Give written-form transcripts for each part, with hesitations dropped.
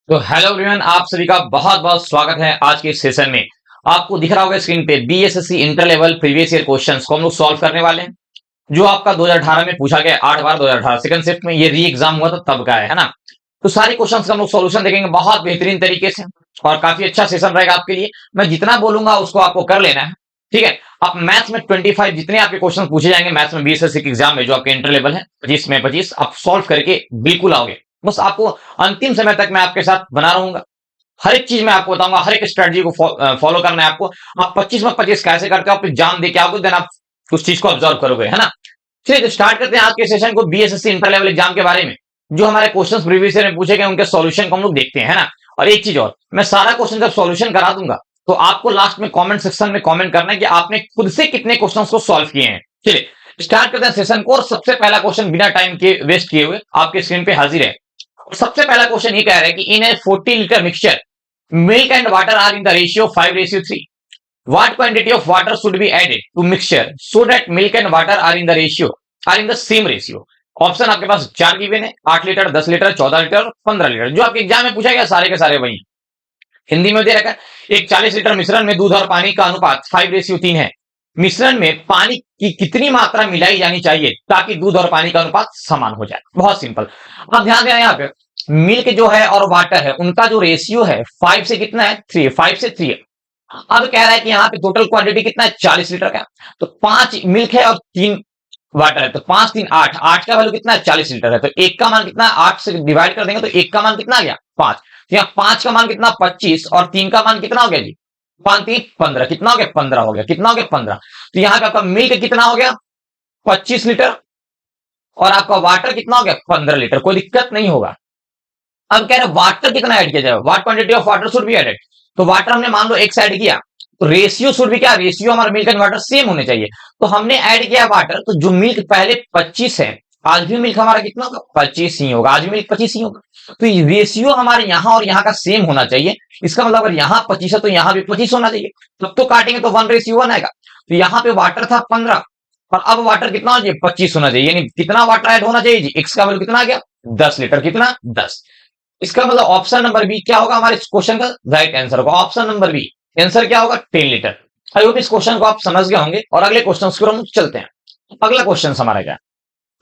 तो hello everyone, आप सभी का बहुत बहुत स्वागत है आज के इस सेशन में। आपको दिख रहा होगा स्क्रीन पे BSSC inter level previous year questions को हम लोग सॉल्व करने वाले हैं। जो आपका 2018 में पूछा गया 8 बार 2018 सेकंड शिफ्ट में ये री एग्जाम हुआ था तब का है ना। तो सारे क्वेश्चंस का हम लोग सॉल्यूशन देखेंगे बहुत बेहतरीन तरीके से और काफी अच्छा सेशन रहेगा आपके लिए। मैं जितना बोलूंगा उसको आपको कर लेना है, ठीक है। आप मैथ्स में 25 जितने आपके क्वेश्चन पूछे जाएंगे मैथ्स में बीएसएससी के एग्जाम में जो आपके इंटर लेवल है 25 में 25 आप सॉल्व करके बिल्कुल आओगे। बस आपको अंतिम समय तक मैं आपके साथ बना रहूंगा। हर एक चीज मैं आपको बताऊंगा, हर एक स्ट्रेटजी को फॉलो करना है आपको। आप 25 में 25 कैसे करके आप एग्जाम दे के आओगे, देन आप उस चीज को ऑब्जर्व करोगे, है ना। चलिए तो स्टार्ट करते हैं आज के सेशन को बीएसएससी इंटर लेवल एग्जाम के बारे में। जो हमारे क्वेश्चंस प्रीवियस ईयर में पूछे गए उनके सॉल्यूशन को हम लोग देखते हैं, है ना। और एक चीज और, मैं सारा क्वेश्चन जब सॉल्यूशन करा दूंगा तो आपको लास्ट में कमेंट सेक्शन में कमेंट करना है कि आपने खुद से कितने क्वेश्चन को सॉल्व किए हैं। चलिए स्टार्ट करते हैं सेशन को। और सबसे पहला क्वेश्चन बिना टाइम के वेस्ट किए हुए आपके स्क्रीन पे हाजिर है। और सबसे पहला क्वेश्चन ये कह रहा है कि इन ए 40 litre mixture milk and water are in the ratio 5:3. What quantity of water should be added to mixture so that milk and water are in the same ratio? Option आपके पास 4 गिवन है, 8 litre, 10 litre, 14 litre, 15 litre. जो आपके exam में पूछा गया सारे के सारे वही हिंदी में दे रखा है। एक 40 लीटर मिश्रण में दूध और पानी का अनुपात 5:3 है। मिश्रण में पानी की कितनी मात्रा मिलाई जानी चाहिए ताकि दूध और पानी का अनुपात समान हो जाए? बहुत सिंपल। अब ध्यान देना यहाँ पे मिल्क जो है और वाटर है उनका जो रेशियो है 5 से कितना है 3, 5 से 3 है। अब कह रहा है कि यहाँ पे टोटल क्वांटिटी कितना है 40 लीटर का। तो 5 मिल्क है और 3 वाटर है, तो 5 3 8, 8 का वैल्यू कितना है 40 लीटर है। तो एक का मान कितना है 8 से डिवाइड कर देंगे तो एक का मान कितना आ गया 5। तो यहाँ 5 का मान कितना 25 और 3 का मान कितना हो गया जी 5 3 15, कितना हो गया 15 हो गया। कितना हो गया 15। तो यहाँ पे आपका मिल्क कितना हो गया 25 लीटर और आपका वाटर कितना हो गया 15 लीटर। कोई दिक्कत नहीं होगा। अब कह रहे वाटर कितना ऐड किया जाए, what quantity of water should be added. तो वाटर हमने मान लो x ऐड किया, तो रेशियो शुड भी क्या, रेशियो हमारा मिल्क एंड वाटर सेम होने चाहिए। तो हमने ऐड किया वाटर, तो जो मिल्क पहले 25 है आज भी मिल्क हमारा कितना होगा 25 ही होगा, आज भी मिल्क 25 ही होगा। तो रेशियो हमारे यहाँ और यहाँ का सेम होना चाहिए। इसका मतलब अगर यहाँ 25 है तो यहाँ भी 25 होना चाहिए। तब तो काटेंगे तो 1:1 आएगा। तो यहाँ पे वाटर था 15 और अब वाटर कितना हो चाहिए 25 होना चाहिए। यानी कितना वाटर ऐड होना चाहिए जी, x का वैल्यू कितना आ गया 10 लीटर। कितना 10। इसका मतलब ऑप्शन नंबर बी क्या होगा हमारे इस क्वेश्चन का राइट आंसर होगा। ऑप्शन नंबर बी आंसर क्या होगा 10 लीटर। आई होप इस क्वेश्चन को आप समझ गए होंगे और अगले क्वेश्चन की ओर हम चलते हैं। अगला क्वेश्चन हमारा क्या,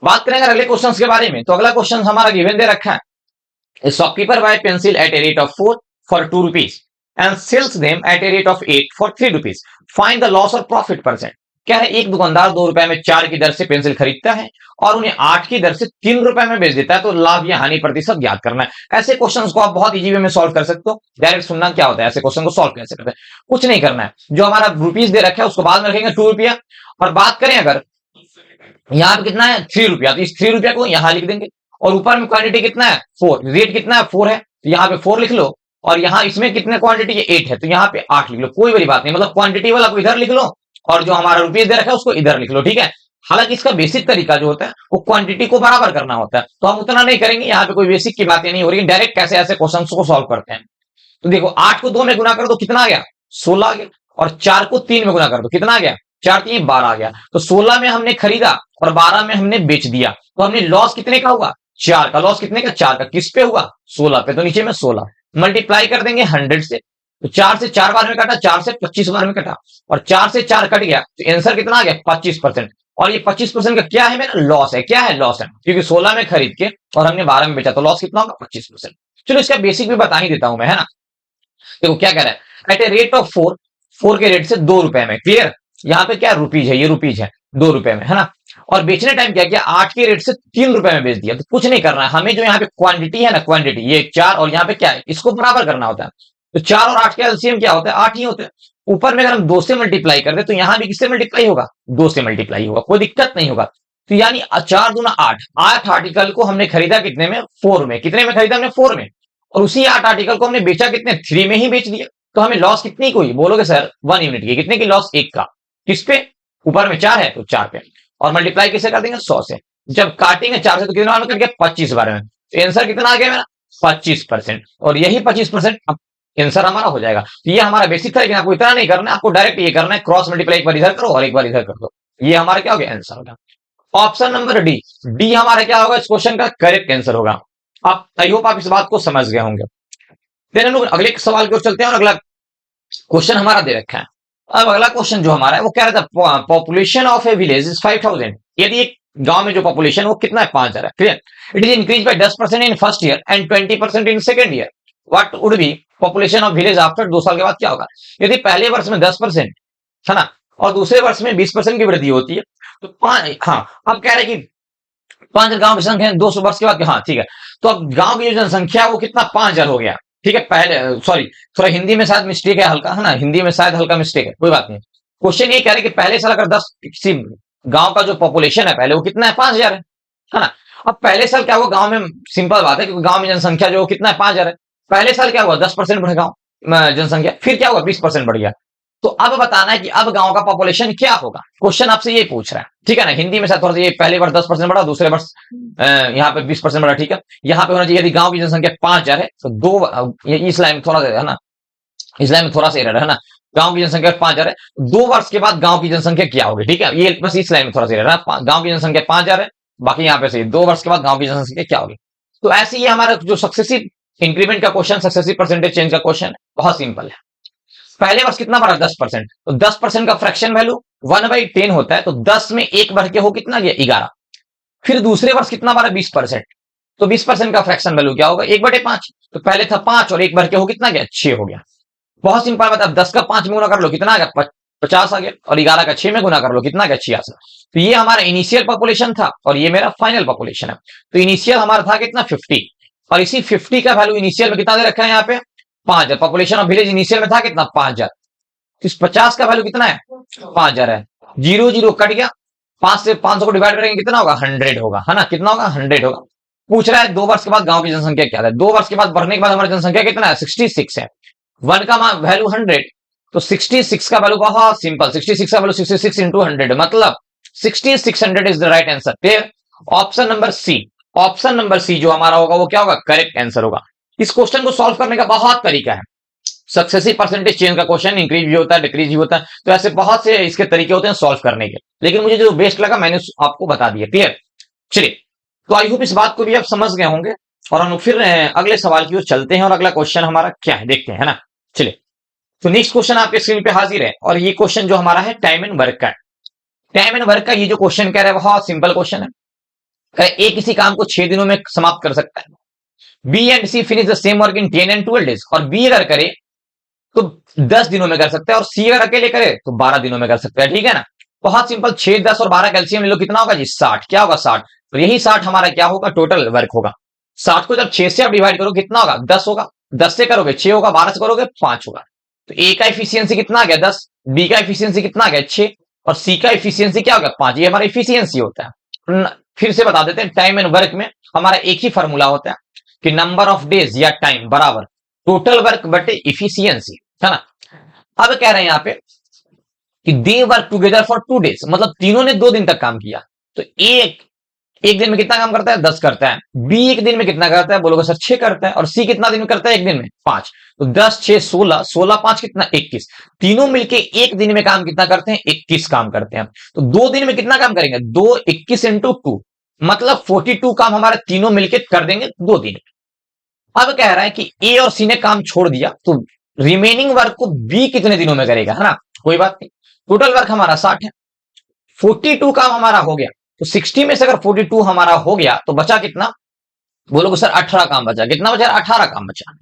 बात करेंगे अगले क्वेश्चन के बारे में। तो अगला क्वेश्चन हमारा गिवन दे रखा है, shopkeeper buy pencil at a rate of 4 for 2 rupees and sells them at a rate of 8 for 3 rupees, find the loss और प्रॉफिट परसेंट। क्या है, एक दुकानदार 2 रुपए में 4 की दर से पेंसिल खरीदता है और उन्हें 8 की दर से 3 रुपए में बेच देता है, तो लाभ या हानि प्रतिशत ज्ञात करना है। ऐसे क्वेश्चंस को आप बहुत इजी वे में सॉल्व कर सकते हो। डायरेक्ट सुनना क्या होता है, ऐसे क्वेश्चन को सॉल्व कैसे करते हैं, कुछ नहीं करना है। जो हमारा रुपीज दे रखा है उसको बाद में रखेंगे 2 रुपया। और बात करें अगर यहाँ पे कितना है 3 रुपया, तो इस 3 रुपया को यहाँ लिख देंगे। और ऊपर में क्वांटिटी कितना है 4, रेट कितना है 4 है, तो यहाँ पे 4 लिख लो। और यहाँ इसमें कितने क्वांटिटी है 8 है, तो यहाँ पे 8 लिख लो। कोई बड़ी बात नहीं, मतलब क्वांटिटी वाला को इधर लिख लो और जो हमारा रुपीज दे रखा है उसको इधर लिख लो, ठीक है। हालांकि इसका बेसिक तरीका जो होता है वो क्वांटिटी को बराबर करना होता है, तो हम उतना नहीं करेंगे। यहाँ पे कोई बेसिक की बातें नहीं हो रही, डायरेक्ट कैसे ऐसे क्वेश्चन को सॉल्व करते हैं। तो देखो 8 को 2 में गुना कर दो कितना आ गया 16 आ गया। और 4 को 3 में गुना कर दो कितना आ गया 4 3 12 आ गया। तो 16 में हमने खरीदा और 12 में हमने बेच दिया, तो हमने लॉस कितने का हुआ 4 का। लॉस कितने का 4 का, किस पे हुआ 16 पे। तो नीचे में 16 मल्टीप्लाई कर देंगे 100 से। तो 4 से 4 बार में कटा, 4 से 25 बार में कटा और 4 से 4 कट गया, तो आंसर कितना आ गया 25%। और ये 25% का क्या है मेरा लॉस है, क्या है लॉस है, क्योंकि 16 में खरीद के और हमने 12 में बेचा, तो लॉस कितना होगा 25%। चलो इसका बेसिक भी बता ही देता हूं मैं, है ना। देखो क्या कह रहा है, एट ए रेट ऑफ 4, 4 के रेट से 2 रुपए में, क्लियर। यहाँ पे क्या रुपीज है, ये रुपीज है 2 रुपए में, है ना। और बेचने टाइम क्या किया 8 के रेट से 3 रुपए में बेच दिया। तो कुछ नहीं करना है हमें, जो यहाँ पे क्वांटिटी है ना, क्वांटिटी ये 4 और यहाँ पे क्या है इसको बराबर करना होता है। तो 4 और 8 का एलसीएम क्या होता है 8 ही होता है। ऊपर में अगर हम 2 से मल्टीप्लाई कर दे तो यहाँ भी किससे मल्टीप्लाई होगा 2 से मल्टीप्लाई होगा, कोई दिक्कत नहीं होगा। तो यानी 4 दूना 8, 8 आर्टिकल को हमने खरीदा कितने में 4 में, कितने में खरीदा हमने 4 में। और उसी 8 आर्टिकल को हमने बेचा कितने 3 में ही बेच दिया। तो हमें लॉस कितनी की हुई बोलोगे सर 1 यूनिट की। कितने की लॉस 1 का, किस पे ऊपर में 4 है तो 4 पे। और मल्टीप्लाई किससे कर देंगे 100 से। जब काटेंगे 4 से तो कितना कट गया 25 बार में। तो आंसर कितना आ गया मेरा 25%। और यही 25% आंसर हमारा हो जाएगा। तो ये हमारा बेसिक था, लेकिन आपको इतना नहीं करना है, आपको डायरेक्ट ये करना है क्रॉस मल्टीप्लाई एक बार इधर करो और एक बार इधर कर दो। ये हमारा क्या हो गया आंसर होगा। ऑप्शन नंबर डी, डी हमारा क्या होगा इस क्वेश्चन का करेक्ट आंसर होगा। आप आई होप आप इस बात को समझ गए होंगे। फिर हम लोग अगले सवाल की ओर चलते हैं और अगला क्वेश्चन हमारा दे रखा है। अब अगला क्वेश्चन जो हमारा है वो कह रहा था population of A village is 5000। यदि एक गांव में जो पॉपुलेशन वो कितना है 5000 है, clear. It is increase by 10% in first year and 20% in second year, what would B population of village after 2 साल के बाद क्या होगा। यदि पहले वर्ष में 10% है ना और दूसरे वर्ष में 20% की वृद्धि होती है तो हाँ अब कह रहे हैं कि 5 गांव की संख्या 200 वर्ष के बाद, हाँ ठीक है। तो अब गांव की जो जनसंख्या वो कितना 5000 हो गया, ठीक है। पहले सॉरी थोड़ा हिंदी में शायद मिस्टेक है हल्का, है ना, हिंदी में शायद हल्का मिस्टेक है, कोई बात नहीं। क्वेश्चन ये कह रहे हैं कि पहले साल अगर 10 किसी गांव का जो पॉपुलेशन है पहले वो कितना है 5000 है ना। अब पहले साल क्या हुआ गांव में, सिंपल बात है क्योंकि गांव में जनसंख्या जो कितना है 5000 है। पहले साल क्या हुआ 10% बढ़ गांव जनसंख्या, फिर क्या हुआ 20% बढ़ गया। तो अब बताना है कि अब गांव का पॉपुलेशन क्या होगा, क्वेश्चन आपसे ये पूछ रहा है, ठीक है ना। हिंदी में शायद थोड़ा सा ये पहले वर्ष 10% बढ़ा, दूसरे वर्ष यहाँ पे 20% बढ़ा, ठीक है। यहाँ पे होना चाहिए यदि गांव की जनसंख्या 5000 है तो इस लाइन में थोड़ा है ना, इस लाइन में थोड़ा सा एरर है ना। गांव की जनसंख्या 5000 है, 2 वर्ष के बाद गांव की जनसंख्या क्या होगी, ठीक है। ये बस इस लाइन में थोड़ा सा एरर है। गांव की जनसंख्या 5000 है, बाकी यहाँ पे सही 2 वर्ष के बाद गांव की जनसंख्या क्या होगी। तो ऐसे ही हमारा जो सक्सेसिव इंक्रीमेंट का क्वेश्चन, सक्सेसिव परसेंटेज चेंज का क्वेश्चन बहुत सिंपल है। पहले वर्ष कितना बढ़ा 10%, तो 10% का फ्रैक्शन वैल्यू 1/10 होता है, तो 10 में 1 बढ़ के हो कितना गया 11। फिर दूसरे वर्ष कितना बढ़ा 20%, तो 20% का फ्रैक्शन वैल्यू क्या होगा 1/5। तो पहले था 5 और 1 बढ़ के हो कितना गया 6 हो गया। बहुत सिंपल बात है। 10 का 5 में गुना कर लो कितना आ गया 50 आ गया, और 11 का 6 में गुना कर लो कितना आ गया 86। तो ये हमारा इनिशियल पॉपुलेशन था और ये मेरा फाइनल पॉपुलेशन है। तो इनिशियल हमारा था कितना 50, और इसी 50 का वैल्यू इनिशियल में कितना दे रखा है यहाँ पे 5000। पॉपुलेशन ऑफ विलेज इनिशियल में था कितना 5000, तो इस 50 का वैल्यू कितना है 5000 है। 0 0 कट गया, 5 से 500 को डिवाइड करेंगे कितना होगा 100 होगा, है ना, कितना होगा 100 होगा। पूछ रहा है 2 वर्ष के बाद गांव की जनसंख्या क्या है। 2 वर्ष के बाद बढ़ने के बाद हमारी जनसंख्या कितना है 66 है। 1 का वैल्यू 100, तो 66 का वैल्यू बहुत सिंपल, 66 का वैल्यू 66 इंटू 100 मतलब 6600 is the right answer. Clear. Option number C, option number C जो हमारा होगा वो क्या होगा करेक्ट आंसर होगा। इस क्वेश्चन को सॉल्व करने का बहुत तरीका है। सक्सेसिव परसेंटेज चेंज का क्वेश्चन इंक्रीज भी होता है, डिक्रीज भी होता है, तो ऐसे बहुत से इसके तरीके होते हैं सॉल्व करने के, लेकिन मुझे जो बेस्ट लगा मैंने आपको बता दिया। क्लियर। चलिए, तो आई होप इस बात को भी आप समझ गए होंगे, और हम फिर अगले सवाल की ओर चलते हैं और अगला क्वेश्चन हमारा क्या है देखते हैं, है ना। चलिए, तो नेक्स्ट क्वेश्चन आपके स्क्रीन पे हाजिर है, और ये क्वेश्चन जो हमारा है टाइम एंड वर्क का। टाइम एंड वर्क का ये जो क्वेश्चन कह रहा है बहुत सिंपल क्वेश्चन है। ए किसी काम को 6 दिनों में समाप्त कर सकता है, B and C finish the same work in 10 and 12 days, और बी अगर करे तो 10 दिनों में कर सकता है, और सी अगर अकेले करे तो 12 दिनों में कर सकता है, ठीक है ना। बहुत सिंपल, 6 10 और 12 कैल्सियम ले लो, कितना होगा जी 60। क्या होगा 60, तो यही 60 हमारा क्या होगा टोटल वर्क होगा। 60 को जब 6 से आप डिवाइड करो कितना होगा 10 होगा, 10 से करोगे 6 होगा, 12 से करोगे 5 होगा। तो ए का इफिशियंसी कितना आ गया 10, बी का इफिशियंसी कितना आ गया 6, और सी का इफिशियंसी क्या हो गया 5। ये हमारा इफिशियंसी होता है। फिर से बता देते हैं, टाइम एंड वर्क में हमारा एक ही फॉर्मूला होता है कि नंबर ऑफ डेज या टाइम बराबर टोटल वर्क बटे इफिशियंसी, है ना। अब कह रहे हैं यहाँ पे कि they work together for 2 days, मतलब तीनों ने 2 दिन तक काम किया। तो एक दिन में कितना काम करता है 10 करता है, बी एक दिन में कितना करता है बोलोगे सर 6 करता है, और सी कितना दिन में करता है एक दिन में 5। तो 10 6 16, 16 5 कितना 21, तीनों मिलके एक दिन में काम कितना करते हैं 21 काम करते हैं। तो 2 दिन में कितना काम करेंगे 2 21 इंटू 2 मतलब 42 काम हमारे तीनों मिलके कर देंगे 2 दिन। अब कह रहा है कि ए और सी ने काम छोड़ दिया, तो रिमेनिंग वर्क को बी कितने दिनों में करेगा, है ना। कोई बात नहीं, टोटल वर्क हमारा 60 है, 42 काम हमारा हो गया, तो 60 में से अगर 42 हमारा हो गया तो बचा कितना बोलोगे सर 18 काम बचा। कितना बचा 18 काम बचा।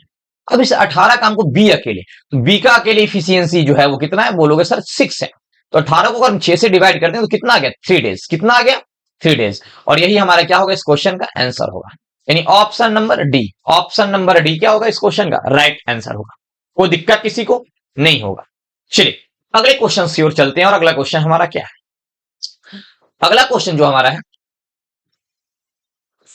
अब इस 18 काम को बी अकेले, तो बी का अकेले इफिशियंसी जो है वो कितना है बोलोगे सर 6 है। तो 18 को अगर हम 6 से डिवाइड करते हैं तो कितना आ गया 3 डेज, कितना आ गया 3 डेज, और यही हमारा क्या होगा इस क्वेश्चन का आंसर होगा, यानी option number D. Option number D क्या होगा इस क्वेश्चन का राइट आंसर होगा। कोई दिक्कत किसी को नहीं होगा। चलिए अगले क्वेश्चन की ओर चलते हैं, और अगला क्वेश्चन हमारा क्या है। अगला क्वेश्चन जो हमारा है,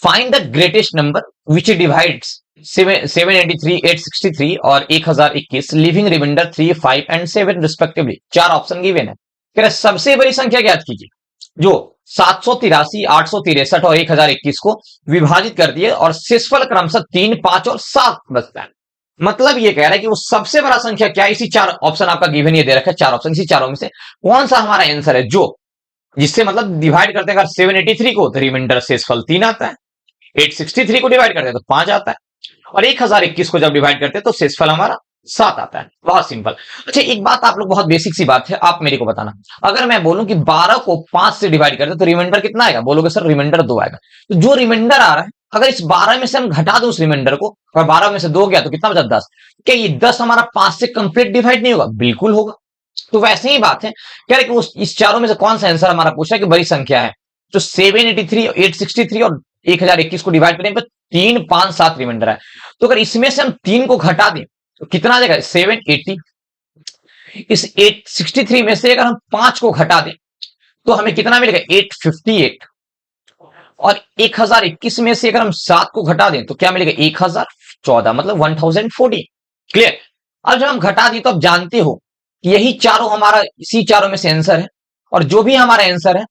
find the greatest number which divides 783 863 और 1021 leaving remainder 3 5 and 7 respectively. 4 option given है। कह रहे सबसे बड़ी संख्या ज्ञात कीजिए जो 783 863 और 1021 को विभाजित करती है और शेषफल क्रमशः 3 5 और 7 बचता है। मतलब ये कह रहा है कि वो सबसे बड़ा संख्या क्या है। इसी 4 ऑप्शन आपका गिवन ये दे रखा है, 4 ऑप्शन, इसी चारों में से कौन सा हमारा आंसर है जो जिससे मतलब डिवाइड करते हैं अगर 783 को तो रिमाइंडर शेषफल 3 आता है, 863 को डिवाइड करते हैं तो 5 आता है, और 1021 को जब डिवाइड करते हैं तो शेषफल हमारा 7 आता है। बहुत सिंपल। अच्छा, एक बात आप लोग, बहुत बेसिक सी बात है, आप मेरे को बताना, अगर मैं बोलूं कि 12 को 5 से डिवाइड करते तो रिमाइंडर कितना आएगा? बोलोगे सर रिमाइंडर 2 आएगा। तो जो रिमाइंडर आ रहा है, अगर इस 12 में से हम घटा दो उस रिमाइंडर को, और 12 में से 2 गया तो कितना बचा? 10। क्या ये 10 हमारा 5 से कंप्लीट डिवाइड नहीं होगा? बिल्कुल होगा। तो वैसे ही बात है, कह रहे कि उस इस चारों में से कौन सा आंसर हमारा पूछा है कि बड़ी संख्या है। तो 783, 863 और 1021 को डिवाइड करें तो 3, 5, 7 रिमाइंडर है। तो अगर इसमें से हम 3 को घटा दें तो कितना आ जाएगा? 780। इस 863 में से अगर हम 5 को घटा दें तो हमें कितना मिलेगा? 858। और 1021 में से अगर हम 7 को घटा दें तो क्या मिलेगा? 1014, मतलब 1040। क्लियर? अब जब हम घटा दी तो आप जानते हो कि यही चारों हमारा, इसी चारों में से आंसर है, और जो भी हमारा आंसर है,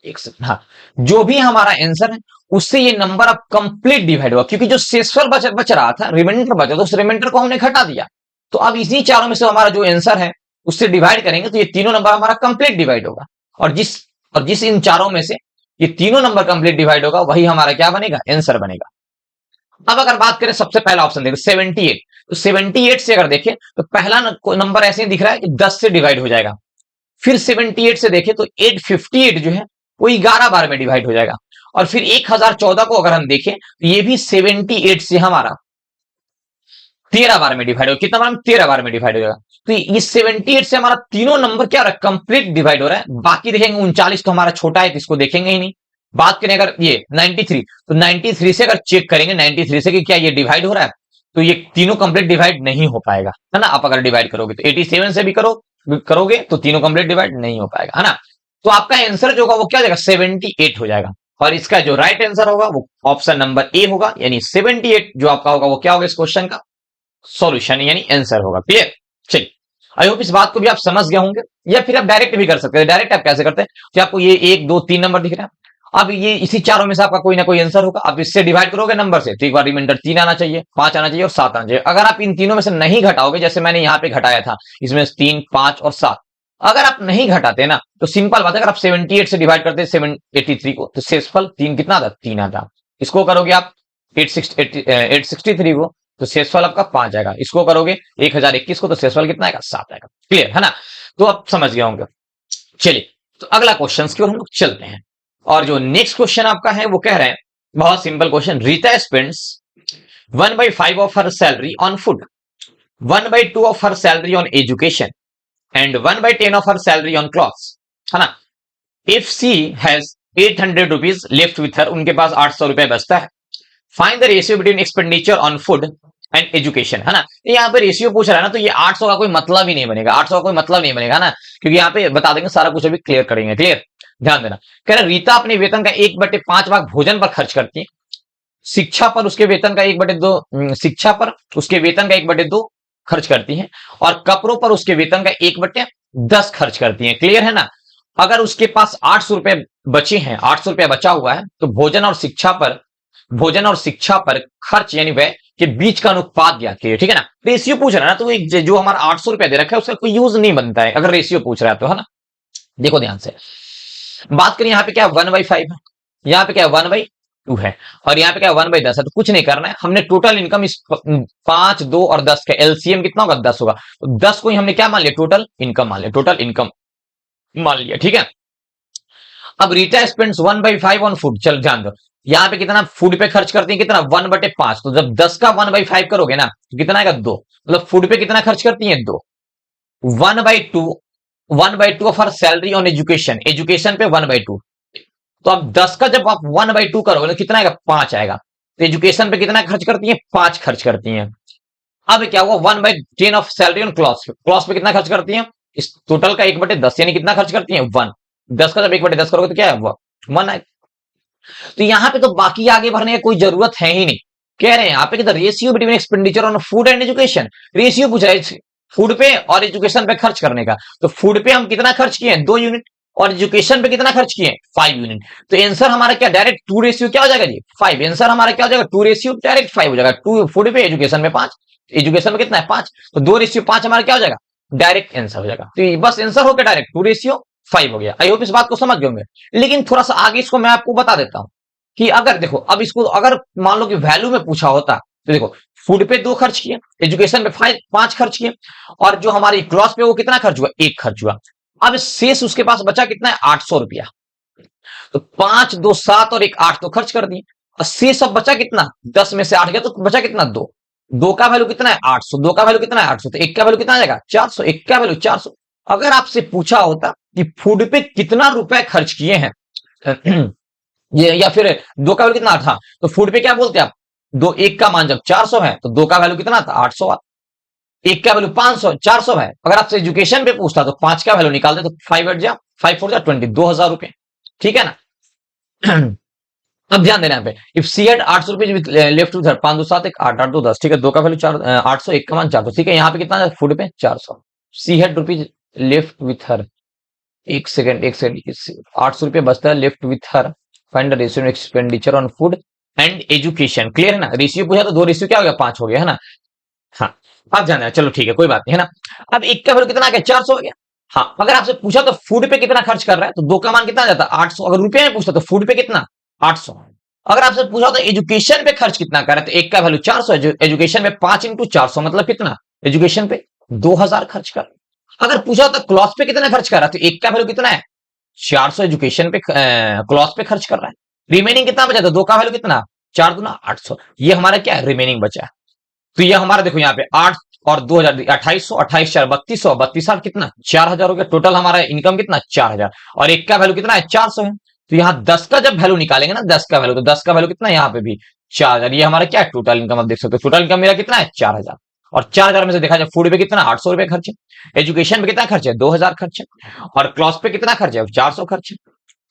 एक सेकंड, हाँ, जो भी हमारा आंसर है उससे ये नंबर अब कंप्लीट डिवाइड हुआ, क्योंकि जो शेषफल बच रहा था, रिमाइंडर बचा, तो उस रिमाइंडर को हमने घटा दिया। तो अब इसी चारों में से हमारा जो आंसर है उससे डिवाइड करेंगे तो ये तीनों नंबर हमारा कंप्लीट डिवाइड होगा। और जिस इन चारों में से ये तीनों नंबर कंप्लीट डिवाइड होगा वही हमारा क्या बनेगा? आंसर बनेगा। अब अगर बात करें, सबसे पहला ऑप्शन देखो 78। तो 78 से अगर देखें तो पहला नंबर ऐसे ही दिख रहा है कि 10 से डिवाइड हो जाएगा। फिर 78 से देखें तो 858 जो है वो 11 बार में डिवाइड हो जाएगा। और फिर 1014 को अगर हम देखें तो ये भी 78 से हमारा 13 बार में डिवाइड होगा। कितना बार में? 13 बार में डिवाइड हो जाएगा। तो ये 78 से हमारा तीनों नंबर क्या हो रहा है? कंप्लीट डिवाइड हो रहा है। बाकी देखेंगे 39 तो हमारा छोटा है, तो इसको देखेंगे ही नहीं। बात करें अगर ये 93, तो 93 से अगर चेक करेंगे 93 से कि क्या ये डिवाइड हो रहा है, तो ये तीनों कंप्लीट डिवाइड नहीं हो पाएगा, है ना। आप अगर डिवाइड करोगे तो 87 से भी करोगे तो तीनों कंप्लीट डिवाइड नहीं हो पाएगा, है ना। तो आपका आंसर जो होगा वो क्या हो जाएगा? 78 हो जाएगा। और इसका जो राइट आंसर होगा वो ऑप्शन नंबर ए होगा, यानी 78 जो आपका होगा वो क्या होगा? इस क्वेश्चन का सॉल्यूशन यानी आंसर होगा। क्लियर? चलिए, आई होप इस बात को भी आप समझ गए होंगे। या फिर आप डायरेक्ट भी कर सकते हैं। डायरेक्ट आप कैसे करते हैं कि आपको ये 1, 2, 3 नंबर दिख रहे हैं, अब ये इसी चारों में से आपका कोई ना कोई आंसर होगा, आप इससे डिवाइड करोगे नंबर से, तो एक बार रिमाइंडर 3 आना चाहिए, 5 आना चाहिए और 7 आना चाहिए। अगर आप इन तीनों में से नहीं घटाओगे, जैसे मैंने यहाँ पे घटाया था, इसमें 3, 5 और 7, अगर आप नहीं घटाते ना तो सिंपल बात है, अगर आप 78 से डिवाइड करते 783 को तो शेषफल 3 कितना आता? 3 आता। इसको करोगे आप 863 को तो शेषफल आपका 5 आएगा। इसको करोगे 1021 को तो शेषफल कितना आएगा? 7 आएगा। क्लियर है ना? तो आप समझ गए होंगे। चलिए, तो अगला क्वेश्चन की ओर हम लोग चलते हैं। और जो नेक्स्ट क्वेश्चन आपका है वो कह रहे हैं, बहुत simple question, Rita spends 1/5 of her salary on food, 1/2 of her salary on education and 1/10 of her salary on clothes, है ना। If she has 800 rupees left with her, उनके पास 800 रुपए बचता है। Find the ratio between expenditure on food and education, है ना। यहाँ पे रेशियो पूछ रहा है ना, तो ये 800 का कोई मतलब ही नहीं बनेगा, 800 का कोई मतलब नहीं बनेगा ना, क्योंकि यहाँ पे बता देंगे सारा कुछ, अभी क्लियर करेंगे। क्लियर? ध्यान देना। कह रहे रीता अपने वेतन का 1/5 भाग भोजन पर खर्च करती है, शिक्षा पर उसके वेतन का 1/2, शिक्षा पर उसके वेतन का 1/2 खर्च करती है, और कपड़ों पर उसके वेतन का 1/10 खर्च करती है। क्लियर है ना? अगर उसके पास 800 रुपए बचे हैं, 800 रुपया बचा हुआ है, तो भोजन और शिक्षा पर खर्च यानी व्यय के बीच का अनुपात ज्ञात कीजिए। ठीक है ना? रेशियो पूछ रहा है ना, तो जो हमारा 800 रुपया दे रखा है उसका कोई यूज नहीं बनता है अगर रेशियो पूछ रहा है तो, है ना। देखो ध्यान से बात करें, यहाँ पे क्या 1/5 है, यहाँ पे क्या 1/2 है, और यहाँ पे क्या 1/10 है। तो कुछ नहीं करना है, हमने टोटल इनकम इस 5, 2 और 10 का एलसीएम कितना होगा? 10 होगा। तो 10 को ही हमने क्या मान लिया? टोटल इनकम मान लिया, टोटल इनकम मान लिया। ठीक है। अब रीटा स्पेंड्स 1/5 ऑन फूड, चल ध्यान दो, यहाँ पे कितना फूड पे खर्च करती है? कितना? 1/5। तो जब 10 का 1/5 करोगे ना तो कितना आएगा? 2। मतलब फूड पे कितना खर्च करती है? 2। 1/2 of her salary on education, education पे 1/2। तो अब 10 का जब आप 1/2 करोगे तो कितना आएगा? 5 आएगा। तो एजुकेशन पे कितना खर्च करती है? 5 खर्च करती है। अब क्या हुआ? 1/10 of salary on clothes, clothes पे कितना खर्च करती है? इस टोटल का 1/10 यानी कितना खर्च करती है? 1। 10 का जब 1/10 करोगे तो क्या है? 1 आएगा। तो यहाँ पे तो बाकी आगे बढ़ने की कोई जरूरत है ही नहीं। कह रहे हैं यहाँ पे कि the ratio between expenditure on food and education, ratio पूछ रहा है फूड पे और एजुकेशन पे खर्च करने का। तो फूड पे हम कितना खर्च किए हैं? 2 यूनिट, और एजुकेशन पे कितना खर्च किए हैं? 5 यूनिट। तो आंसर हमारा क्या डायरेक्ट 2 रेशियो क्या हो जाएगा जी? 5। आंसर हमारा क्या हो जाएगा? 2 रेशियो डायरेक्ट 5 हो जाएगा। 2 फूड पे, एजुकेशन में 5, एजुकेशन में कितना है? 5। तो 2:5 हमारा क्या हो जाएगा? डायरेक्ट आंसर हो जाएगा। तो बस आंसर हो गया डायरेक्ट 2:5 हो गया। आई होप इस बात को समझ गए होंगे। लेकिन थोड़ा सा आगे इसको मैं आपको बता देता हूं। कि अगर देखो, अब इसको अगर मान लो कि वैल्यू में पूछा होता तो देखो, फूड पे 2 खर्च किए, एजुकेशन पे 5 खर्च किए, और जो हमारी क्लॉथ पे वो कितना खर्च हुआ, 1 खर्च हुआ। अब शेष उसके पास बचा कितना है, 800 रुपया। तो 5 2 7 और 1 8 तो खर्च कर दिए, और शेष अब बचा कितना, 10 में से 8 गया तो बचा कितना, 2। 2 का वैल्यू कितना है, 800। 2 का वैल्यू कितना है, 800। तो 1 का वैल्यू कितना आ जाएगा, 400। 1 का वैल्यू 400। अगर आपसे पूछा होता कि फूड पे कितना रुपए खर्च किए हैं, ये या फिर 2 का वैल्यू कितना था, तो फूड पे क्या बोलते हैं आप, 2 1 का मान जब 400 है तो 2 का वैल्यू कितना था, 800। 1 का वैल्यू 500, 400 है। अगर आपसे एजुकेशन पे पूछता तो 5 का वैल्यू निकाल दे, तो 5 हट जा, 5 4 जा 20, 2000 रुपए। ठीक है ना। अब ध्यान देना यहाँ पे, इफ सी हेड 800 रुपए लेफ्ट टू 5 2 7 1 8 8 2 10, ठीक है। 2 का वैल्यू 4 800, 1 का मान 400, ठीक है। यहाँ पे कितना फूड पे 400, she had rupees left with her, एक सेकंड 800 रुपए बचता है left with her, find the ratio expenditure on food and education. Clear है ना, रेशियो पूछा तो 2 रेशियो क्या हो गया, 5 हो गया, है ना। हाँ, आप जाना है, चलो ठीक है, कोई बात नहीं, है ना। अब 1 का वैल्यू कितना आ गया, 400 हो गया। हाँ, अगर आपसे पूछा तो फूड पे कितना खर्च कर रहा है, तो 2 का मान कितना आ जाता, 800। अगर रुपये में पूछता तो फूड पे कितना, 800। अगर आपसे पूछा तो एजुकेशन पे खर्च कितना कर रहा है, तो 1 का वैल्यू 400, एजुकेशन में 5 इंटू 400 मतलब कितना, एजुकेशन पे 2000 खर्च कर। अगर पूछा तो क्लॉथ पे कितना खर्च कर रहा है, तो 1 का वैल्यू कितना है, 400 एजुकेशन पे, क्लॉथ पे खर्च कर रहा है। रिमेनिंग कितना बचा, तो 2 का वैल्यू कितना, 4 दूना 800। ये हमारा क्या है, रिमेनिंग बचा है। तो ये हमारा देखो यहाँ पे 8 और 2000 2800, 28 4 3200, 32 8 कितना, 4000 हो गया। टोटल हमारा इनकम कितना, 4000, और 1 का वैल्यू कितना है, 400 है। तो यहाँ 10 का जब वैल्यू निकालेंगे ना, 10 का वैल्यू, तो 10 का वैल्यू कितना है, यहाँ पे भी 4000। ये हमारा क्या है, टोटल इनकम। आप देख सकते हो टोटल इनकम मेरा कितना है, 4000। और 4000 में से देखा जाए फूड पे कितना, 800 रुपए खर्च है, एजुकेशन पे कितना खर्च है, 2000 खर्च है, और क्लॉथ पे कितना खर्च है, 400 खर्च है।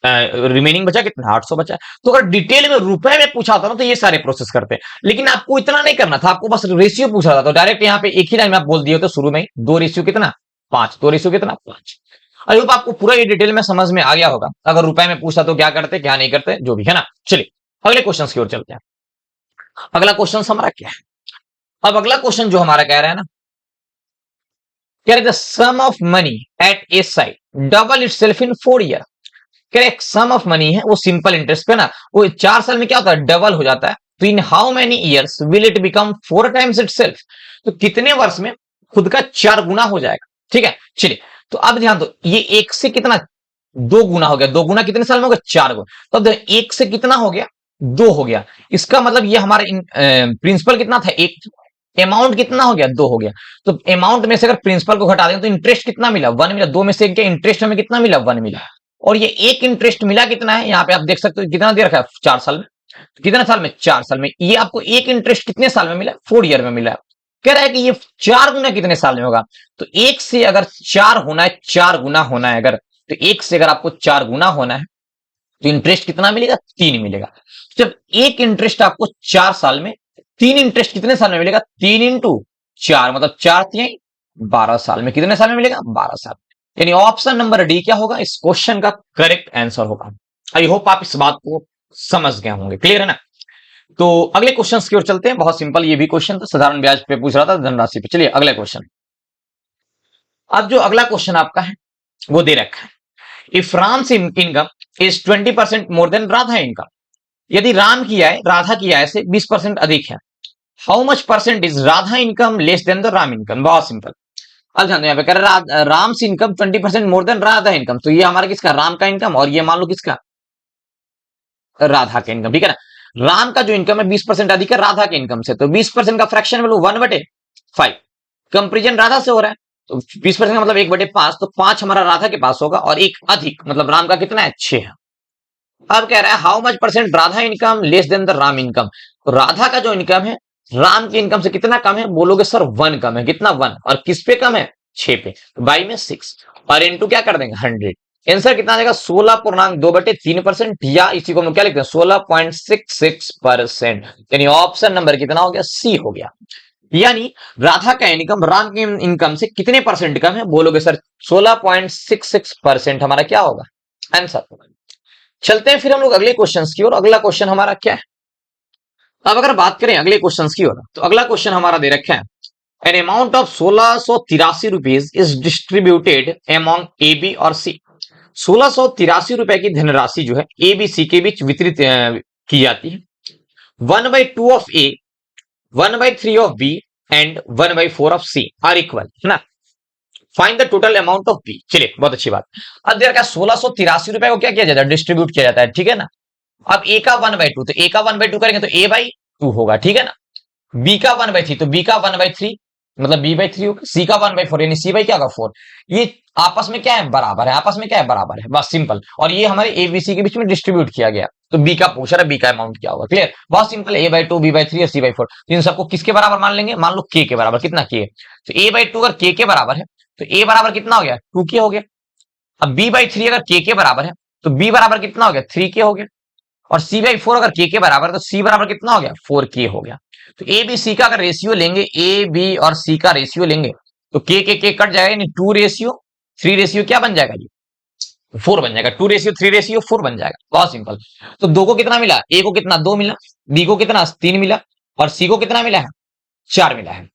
रिमेनिंग बचा कितना, 800 बचा। तो अगर डिटेल में रुपए में पूछा था ना, तो ये सारे प्रोसेस करते हैं। लेकिन आपको इतना नहीं करना था, आपको बस रेशियो पूछा था, तो डायरेक्ट यहाँ पे एक ही लाइन में आप बोल दिए तो शुरू में ही 2 रेशियो कितना, 5। 2 रेशियो कितना, 5। आई होप आपको पूरा ये डिटेल में समझ में आ गया होगा। अगर रुपए में पूछा तो क्या करते, क्या नहीं करते, जो भी है ना। चलिए अगले क्वेश्चन की ओर चलते हैं। अगला क्वेश्चन हमारा क्या है, अब अगला क्वेश्चन जो हमारा कह रहा है ना, कह रहे the sum of money at a side double itself in 4 year. Correct, sum of money है वो सिंपल इंटरेस्ट पे ना, वो 4 साल में क्या होता है, डबल हो जाता है। तो इन how many years will it become 4 times itself. तो कितने वर्ष में खुद का 4 गुना हो जाएगा। ठीक है, चलिए तो अब ध्यान दो, ये 1 से कितना 2 गुना हो गया। 2 गुना कितने साल में होगा, 4 गुना। तो अब 1 से कितना हो गया, 2 हो गया। इसका मतलब ये हमारा प्रिंसिपल कितना था, 1, अमाउंट कितना हो गया, 2 हो गया। तो अमाउंट में से अगर प्रिंसिपल को घटा दें तो इंटरेस्ट कितना मिला, 1 मिला। 2 में से क्या इंटरेस्ट हमें कितना मिला, 1 मिला। और ये एक इंटरेस्ट मिला कितना है, यहाँ पे आप देख सकते हो कितना दे रखा है, 4 साल में। कितने साल में, 4 साल में। ये आपको एक इंटरेस्ट कितने साल में मिला, 4 ईयर में मिला। कह रहा है कि ये 4 गुना कितने साल में होगा। तो 1 से अगर 4 होना है, 4 गुना होना है अगर, तो 1 से अगर आपको 4 गुना होना है तो इंटरेस्ट कितना मिलेगा, 3 मिलेगा। जब एक इंटरेस्ट आपको 4 साल में, 3 इंटरेस्ट कितने साल में मिलेगा, 3 इंटू 4 मतलब 4 3 12 साल में। कितने साल में मिलेगा, 12 साल। यानी ऑप्शन नंबर डी क्या होगा, इस क्वेश्चन का करेक्ट आंसर होगा। आई होप आप इस बात को समझ गए होंगे। क्लियर है ना। तो अगले क्वेश्चन की ओर चलते हैं। बहुत सिंपल ये भी क्वेश्चन था, साधारण ब्याज पे पूछ रहा था, धनराशि पे। चलिए अगले क्वेश्चन। अब जो अगला क्वेश्चन आपका है वो दे रखा है, if Ram's income is 20% more than Radha income. यदि राम की आय राधा की आय से 20% अधिक है, how much percent is Radha income less than the Ram income. बहुत सिंपल। अब जानते हैं, यहाँ पे कह रहा है राम से income 20% more than Radha income. तो ये हमारा किसका, राम का इनकम, और ये मान लो किसका, राधा का इनकम। ठीक है ना। राम का जो इनकम है 20% अधिक है राधा के इनकम से, तो 20% का फ्रैक्शन वैल्यू 1/5। कंपेरिजन राधा से हो रहा है, तो 20% का मतलब 1/5। तो 5 हमारा राधा के पास होगा, और 1 अधिक मतलब राम का कितना है, 6 है। अब कह रहा है how much percent Radha income less than the Ram income. तो राधा का जो इनकम है राम की इनकम से कितना कम है, बोलोगे सर 1 कम है। कितना, 1। और किस पे कम है, 6 पे। तो बाई में 6 और इनटू क्या कर देंगे, 100। आंसर कितना आ जाएगा, 16.2/3%, या इसी को हम क्या लिखते हैं, 16.66%। यानी ऑप्शन नंबर कितना हो गया, सी हो गया। यानी राधा का इनकम राम की इनकम से कितने परसेंट कम है, बोलोगे सर 16.66% हमारा क्या होगा, आंसर। चलते हैं फिर हम लोग अगले क्वेश्चन की ओर। अगला क्वेश्चन हमारा क्या है, अब अगर बात करें अगले क्वेश्चन की ओर, तो अगला क्वेश्चन हमारा दे रखा है, an amount of 1683 rupees is distributed among A B और सी। 1683 रुपए की धनराशि जो है ए बी सी के बीच वितरित की जाती है। 1/2 of A, 1/3 of B and 1/4 of C are equal, है ना। Find the total amount of B. चलिए, बहुत अच्छी बात। अब देखिए क्या 1683 रुपए को क्या किया जाता है, डिस्ट्रीब्यूट किया जाता है, ठीक है ना। अब ए का 1/2, तो ए का 1/2 करेंगे तो a/2 होगा, ठीक है ना। बी का 1/3 तो बी का 1/3 मतलब b/3 होगा। सी का 1/4 यानी सी बाई क्या होगा 4। ये आपस में क्या है, बराबर है, आपस में क्या है, बराबर है, बस सिंपल। और ये हमारे ए बी सी के बीच में डिस्ट्रीब्यूट किया गया, तो बी का पूछ रहा है, बी का अमाउंट क्या होगा, क्लियर, बहुत सिंपल। a/2 b/3 और c/4, तो इन सबको किसके बराबर मान लेंगे, मान लो k के बराबर। कितना k, तो a/2 अगर k के बराबर है तो a बराबर कितना हो गया, 2k हो गया। अब b/3 अगर k के बराबर है तो b बराबर कितना हो गया, 3k हो गया। और c/4 अगर k के बराबर है तो c बराबर कितना हो गया, 4k हो गया। तो ए बी सी का अगर रेशियो लेंगे, ए बी और सी का रेशियो लेंगे तो k कट जाएगा, यानी 2:3 रेशियो क्या बन जाएगा, ये 4 बन जाएगा। 2:3 रेशियो 4 बन जाएगा, बहुत सिंपल। तो दो को कितना मिला, ए को कितना 2 मिला, बी को कितना 3 मिला, और सी को कितना मिला है, 4 मिला है।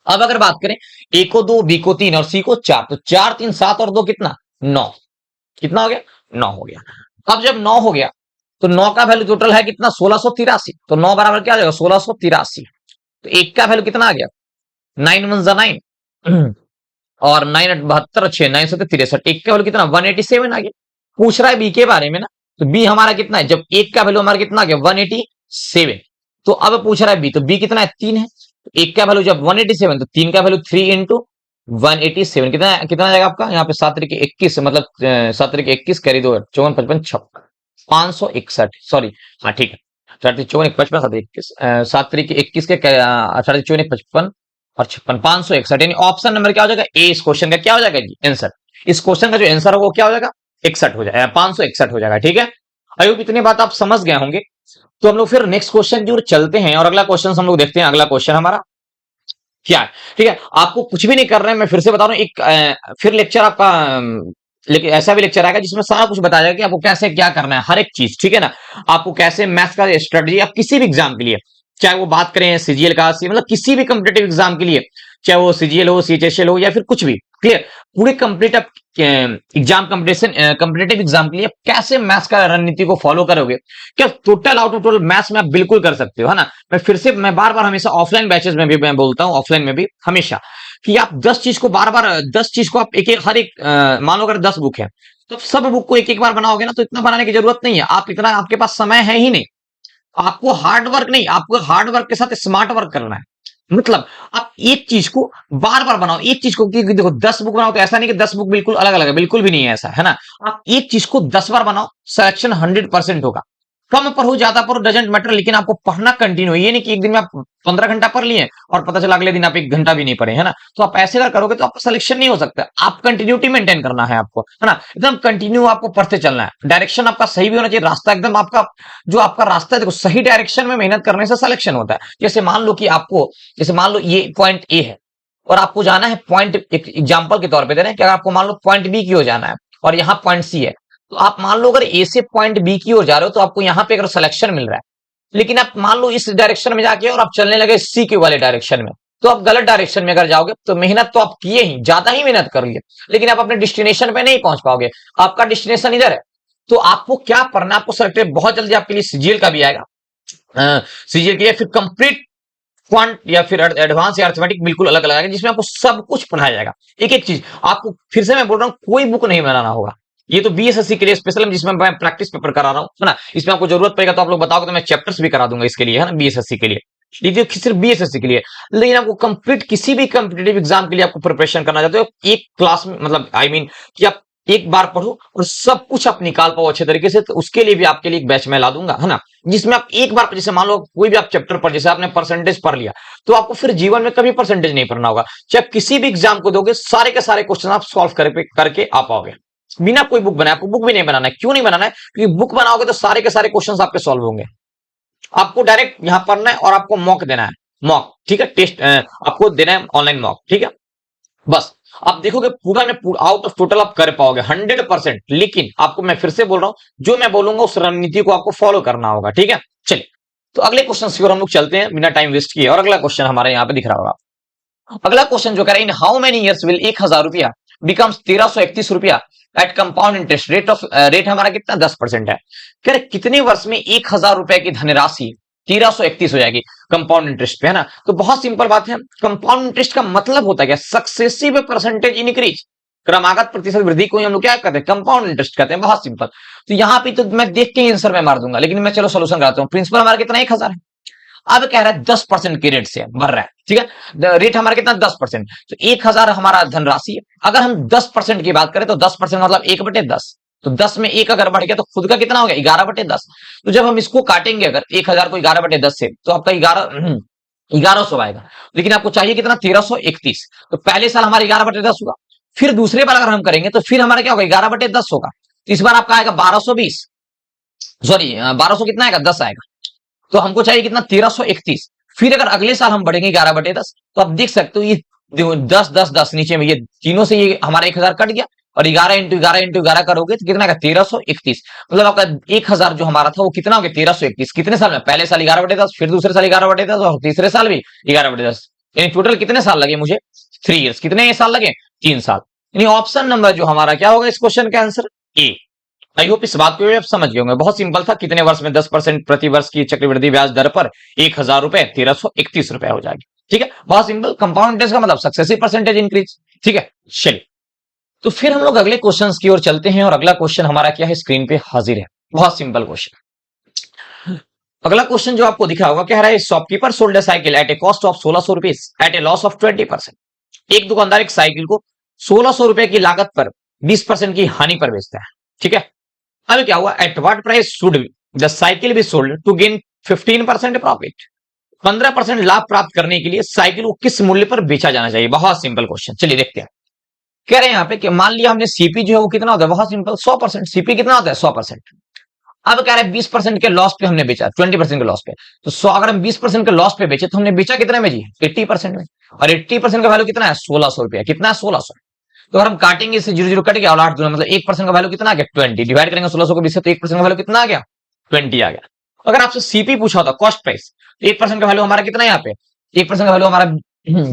अब अगर बात करें, ए को 2, बी को 3 और सी को 4, तो 4 3 7 और 2 कितना 9, कितना हो गया 9 हो गया। अब जब 9 हो गया तो 9 का वैल्यू टोटल है कितना 1683, तो 9 बराबर क्या आ जाएगा 1683। तो एक का वैल्यू कितना आ गया 9 1 9 और 9 8 72 6 9 7 63, एक का वैल्यू कितना 187 आ गया। पूछ रहा है बी के बारे में ना, तो बी हमारा कितना है, जब एक का वैल्यू हमारा कितना आ गया 187, तो अब पूछ रहा है बी, तो बी कितना है 3 है। तो एक का वैल्यू जब 187 तो 3 का वैल्यू 3 इंटू 187 कितना कितना जाएगा आपका, यहाँ पे 7 तरीके 21 मतलब 7 तरीके 21 कैरी 2 54 55 56 561, सॉरी, हाँ ठीक है, 54 55 7 21 7 तरीके 21 के 54 55 और 56 561, यानी ऑप्शन नंबर क्या हो जाएगा ए, इस क्वेश्चन का क्या हो जाएगा जी आंसर। इस क्वेश्चन का जो आंसर होगा वो क्या हो जाएगा 61 हो जाएगा, 561 हो जाएगा, ठीक है। आई होप इतनी बात आप समझ गए होंगे। तो हम लोग फिर नेक्स्ट क्वेश्चन की ओर चलते हैं और अगला क्वेश्चन हम लोग देखते हैं। अगला क्वेश्चन हमारा क्या है, ठीक है। आपको कुछ भी नहीं कर रहे हैं, मैं फिर से बता रहा हूँ, एक फिर लेक्चर आपका लेकिन ऐसा भी लेक्चर आएगा जिसमें सारा कुछ बताया जाएगा कि आपको कैसे क्या करना है, हर एक चीज, ठीक है ना। आपको कैसे मैथ्स का स्ट्रेटजी, आप किसी भी एग्जाम के लिए, चाहे वो बात करें सीजीएल का, मतलब किसी भी कम्पिटेटिव एग्जाम के लिए, चाहे वो सीजीएल हो, सीएचएसएल हो, या फिर कुछ भी, क्लियर, पूरे कंप्लीट आप एग्जाम कंपटीशन कंपिटेटिव एग्जाम के लिए कैसे मैथ्स का रणनीति को फॉलो करोगे, क्या total out of total maths में आप बिल्कुल कर सकते हो, है ना। मैं फिर से मैं बार बार हमेशा ऑफलाइन बैचेस में भी मैं बोलता हूँ, ऑफलाइन में भी हमेशा, कि आप 10 चीज को बार बार 10 चीज को आप एक एक हर एक मान लो अगर 10 बुक है तो सब बुक को एक एक बार बनाओगे ना, तो इतना बनाने की जरूरत नहीं है, आप इतना आपके पास समय है ही नहीं। आपको हार्ड वर्क नहीं, आपको हार्ड वर्क के साथ स्मार्ट वर्क करना है। मतलब आप एक चीज को बार बार बनाओ, एक चीज को, क्योंकि देखो 10 बुक बनाओ तो ऐसा नहीं कि 10 बुक बिल्कुल अलग अलग है, बिल्कुल भी नहीं है ऐसा, है ना। आप एक चीज को 10 बार बनाओ, सिलेक्शन 100% होगा। कम पढ़ो ज्यादा पढ़ो डजेंट मैटर, लेकिन आपको पढ़ना कंटिन्यू, ये नहीं कि एक दिन में आप 15 घंटा पढ़ लिए और पता चला अगले दिन आप 1 घंटा भी नहीं पढ़े, है ना। तो आप ऐसे अगर करोगे तो आपका सिलेक्शन नहीं हो सकता। आप कंटिन्यूटी मेंटेन करना है आपको, है ना, एकदम कंटिन्यू आपको पढ़ते चलना है। डायरेक्शन आपका सही भी होना चाहिए, रास्ता एकदम आपका, जो आपका रास्ता है देखो सही डायरेक्शन में मेहनत करने से सिलेक्शन होता है। जैसे मान लो कि आपको, जैसे मान लो ये पॉइंट ए है और आपको जाना है पॉइंट, एक एग्जाम्पल के तौर पर दे रहे हैं कि आपको मान लो पॉइंट बी की ओर जाना है और यहाँ पॉइंट सी है, तो आप मान लो अगर ए से पॉइंट बी की ओर जा रहे हो तो आपको यहाँ पे अगर सिलेक्शन मिल रहा है, लेकिन आप मान लो इस डायरेक्शन में जाके और आप चलने लगे सी के वाले डायरेक्शन में, तो आप गलत डायरेक्शन में अगर जाओगे तो मेहनत तो आप किए ही, ज्यादा ही मेहनत कर लिए, लेकिन आप अपने डेस्टिनेशन पे नहीं पहुंच पाओगे। आपका डेस्टिनेशन इधर है, तो आपको क्या पढ़ना, आपको सेलेक्ट, बहुत जल्दी आपके लिए सीजीएल का भी आएगा, सीजीएल के लिए फिर कंप्लीट क्वांट या फिर एडवांस या अर्थमेटिक बिल्कुल अलग अलग है, जिसमें आपको सब कुछ पढ़ाया जाएगा, एक एक चीज आपको। फिर से मैं बोल रहा हूँ, कोई बुक नहीं बनाना होगा, ये तो बीएसएससी के लिए स्पेशल, जिसमें मैं प्रैक्टिस पेपर करा रहा हूँ, है ना। इसमें आपको जरूरत पड़ेगा तो आप लोग बताओगे तो मैं चैप्टर्स भी करा दूंगा इसके लिए, है ना, बीएसएससी के लिए, ये सिर्फ बीएसएससी के लिए। लेकिन आपको कंप्लीट किसी भी कॉम्पिटेटिव एग्जाम के लिए आपको प्रिपरेशन करना चाहते हो, एक क्लास में, मतलब आई मीन कि आप एक बार पढ़ो और सब कुछ आप निकाल पाओ अच्छे तरीके से, तो उसके लिए भी आपके लिए एक बैच में ला दूंगा, है ना, जिसमें आप एक बार, जैसे मान लो कोई भी आप चैप्टर पर, जैसे आपने परसेंटेज पढ़ लिया, तो आपको फिर जीवन में कभी परसेंटेज नहीं पढ़ना होगा। चाहे किसी भी एग्जाम को दोगे, सारे के सारे क्वेश्चन आप सॉल्व करके आ पाओगे बिना कोई बुक बनाए। आपको बुक भी नहीं बनाना है, क्यों नहीं बनाना है, क्योंकि बुक बनाओगे तो सारे के सारे क्वेश्चन आपके सॉल्व होंगे। आपको डायरेक्ट यहां पढ़ना है और आपको मॉक देना है, मॉक, ठीक है, टेस्ट आपको देना है ऑनलाइन मॉक, ठीक है। बस आप देखोगे पूरा में पूरा आउट ऑफ टोटल आप कर पाओगे 100%, लेकिन आपको मैं फिर से बोल रहा हूं, जो मैं बोलूंगा उस रणनीति को आपको फॉलो करना होगा, ठीक है। चलिए, तो अगले क्वेश्चन की ओर हम लोग चलते हैं बिना टाइम वेस्ट किए, और अगला क्वेश्चन हमारे यहाँ पे दिख रहा होगा। अगला क्वेश्चन जो कह रहा है, in how many years will 1000 रुपया बिकम्स 1331 रुपया at compound interest rate of rate हमारा कितना 10% है। कह रहे कितने वर्ष में 1000 रुपए की धनराशि 1331 हो जाएगी कंपाउंड इंटरेस्ट पे, है ना। तो बहुत सिंपल बात है, कंपाउंड इंटरेस्ट का मतलब होता है क्या, सक्सेसिव परसेंटेज इंक्रीज, क्रमागत प्रतिशत वृद्धि को हम लोग क्या कहते हैं, कंपाउंड इंटरेस्ट कहते हैं। बहुत सिंपल। तो यहाँ पे तो मैं देख के आंसर में मार दूंगा, लेकिन मैं चलो सोल्यूशन कराता हूँ। प्रिंसिपल हमारा कितना 1000 है, अब कह रहा है 10% के रेट से भर रहा है, ठीक है। रेट हमारा कितना 10%, तो 1000 हमारा धनराशि है। अगर हम 10% की बात करें तो 10% मतलब 1/10, तो 10 में 1 अगर बढ़ गया तो खुद का कितना हो गया 11/10। तो जब हम इसको काटेंगे अगर 1000 को 11/10 से, तो आपका 1100 आएगा। लेकिन आपको चाहिए कितना 1331। तो पहले साल हमारा 11/10 होगा, फिर दूसरे बार अगर हम करेंगे तो फिर हमारा क्या होगा 11/10 होगा। तो इस बार आपका आएगा 1220, सॉरी 1200 कितना आएगा 10 आएगा। तो हमको चाहिए कितना 1331। फिर अगर अगले साल हम बढ़ेंगे 11/10, तो आप देख सकते हो ये 10 10 10 नीचे में ये तीनों से ये हमारा 1000 कट गया, और 11 इंटू 11 इंटू 11 करोगे तो कितना आएगा 1331। मतलब आपका 1000 जो हमारा था वो कितना हो गया 1331। कितने साल में, पहले साल 11/10, फिर दूसरे साल 11/10 और तीसरे साल भी 11/10, यानी टोटल कितने साल लगे मुझे 3 इयर्स। कितने साल लगे 3 साल। यानी ऑप्शन नंबर जो हमारा क्या होगा इस क्वेश्चन का आंसर ए। आई होप इस बात को आप समझ गए होंगे। बहुत सिंपल था, कितने वर्ष में 10% प्रति वर्ष की चक्रवृद्धि ब्याज दर पर 1000 रुपए 1331 रुपए हो जाएगी, ठीक है। बहुत सिंपल, कंपाउंड इंटरेस्ट का मतलब सक्सेसिव परसेंटेज इंक्रीज, ठीक है। चलिए, तो फिर हम लोग अगले क्वेश्चन की ओर चलते हैं, और अगला क्वेश्चन हमारा क्या है, स्क्रीन पे हाजिर है। बहुत सिंपल क्वेश्चन। अगला क्वेश्चन जो आपको दिखा होगा, कह रहा है shopkeeper sold a cycle at a cost of 1600 rupees at a loss of 20%। एक दुकानदार एक साइकिल को 1600 रुपए की लागत पर 20% की हानि पर बेचता है, ठीक है। अब क्या हुआ, at what price should the cycle be sold to gain 15% profit. 15% लाभ प्राप्त करने के लिए साइकिल को किस मूल्य पर बेचा जाना चाहिए। बहुत सिंपल क्वेश्चन, चलिए देखते हैं। कह रहे हैं यहाँ पे कि मान लिया हमने सीपी जो है वो कितना होता है, बहुत सिंपल 100%। सीपी कितना होता है 100%। अब कह रहे हैं 20% के लॉस पे हमने बेचा, 20% के लॉस पे। तो 100 अगर हम 20% के लॉस पे बेचे तो हमने बेचा कितना में जी 80% में, और 80% का वैल्यू कितना है 1600 रुपया। कितना है 1600। तो अगर हम काटेंगे इससे 0 0 कट गया और 8 दूना मतलब 1% का वैल्यू कितना आ गया 20। डिवाइड करेंगे 1600 को 20 से तो 1% का वैल्यू कितना आ गया 20 आ गया। अगर आपसे सीपी पूछा होता कॉस्ट प्राइस, तो 1% का वैल्यू हमारा कितना है यहाँ पे, 1% का वैल्यू हमारा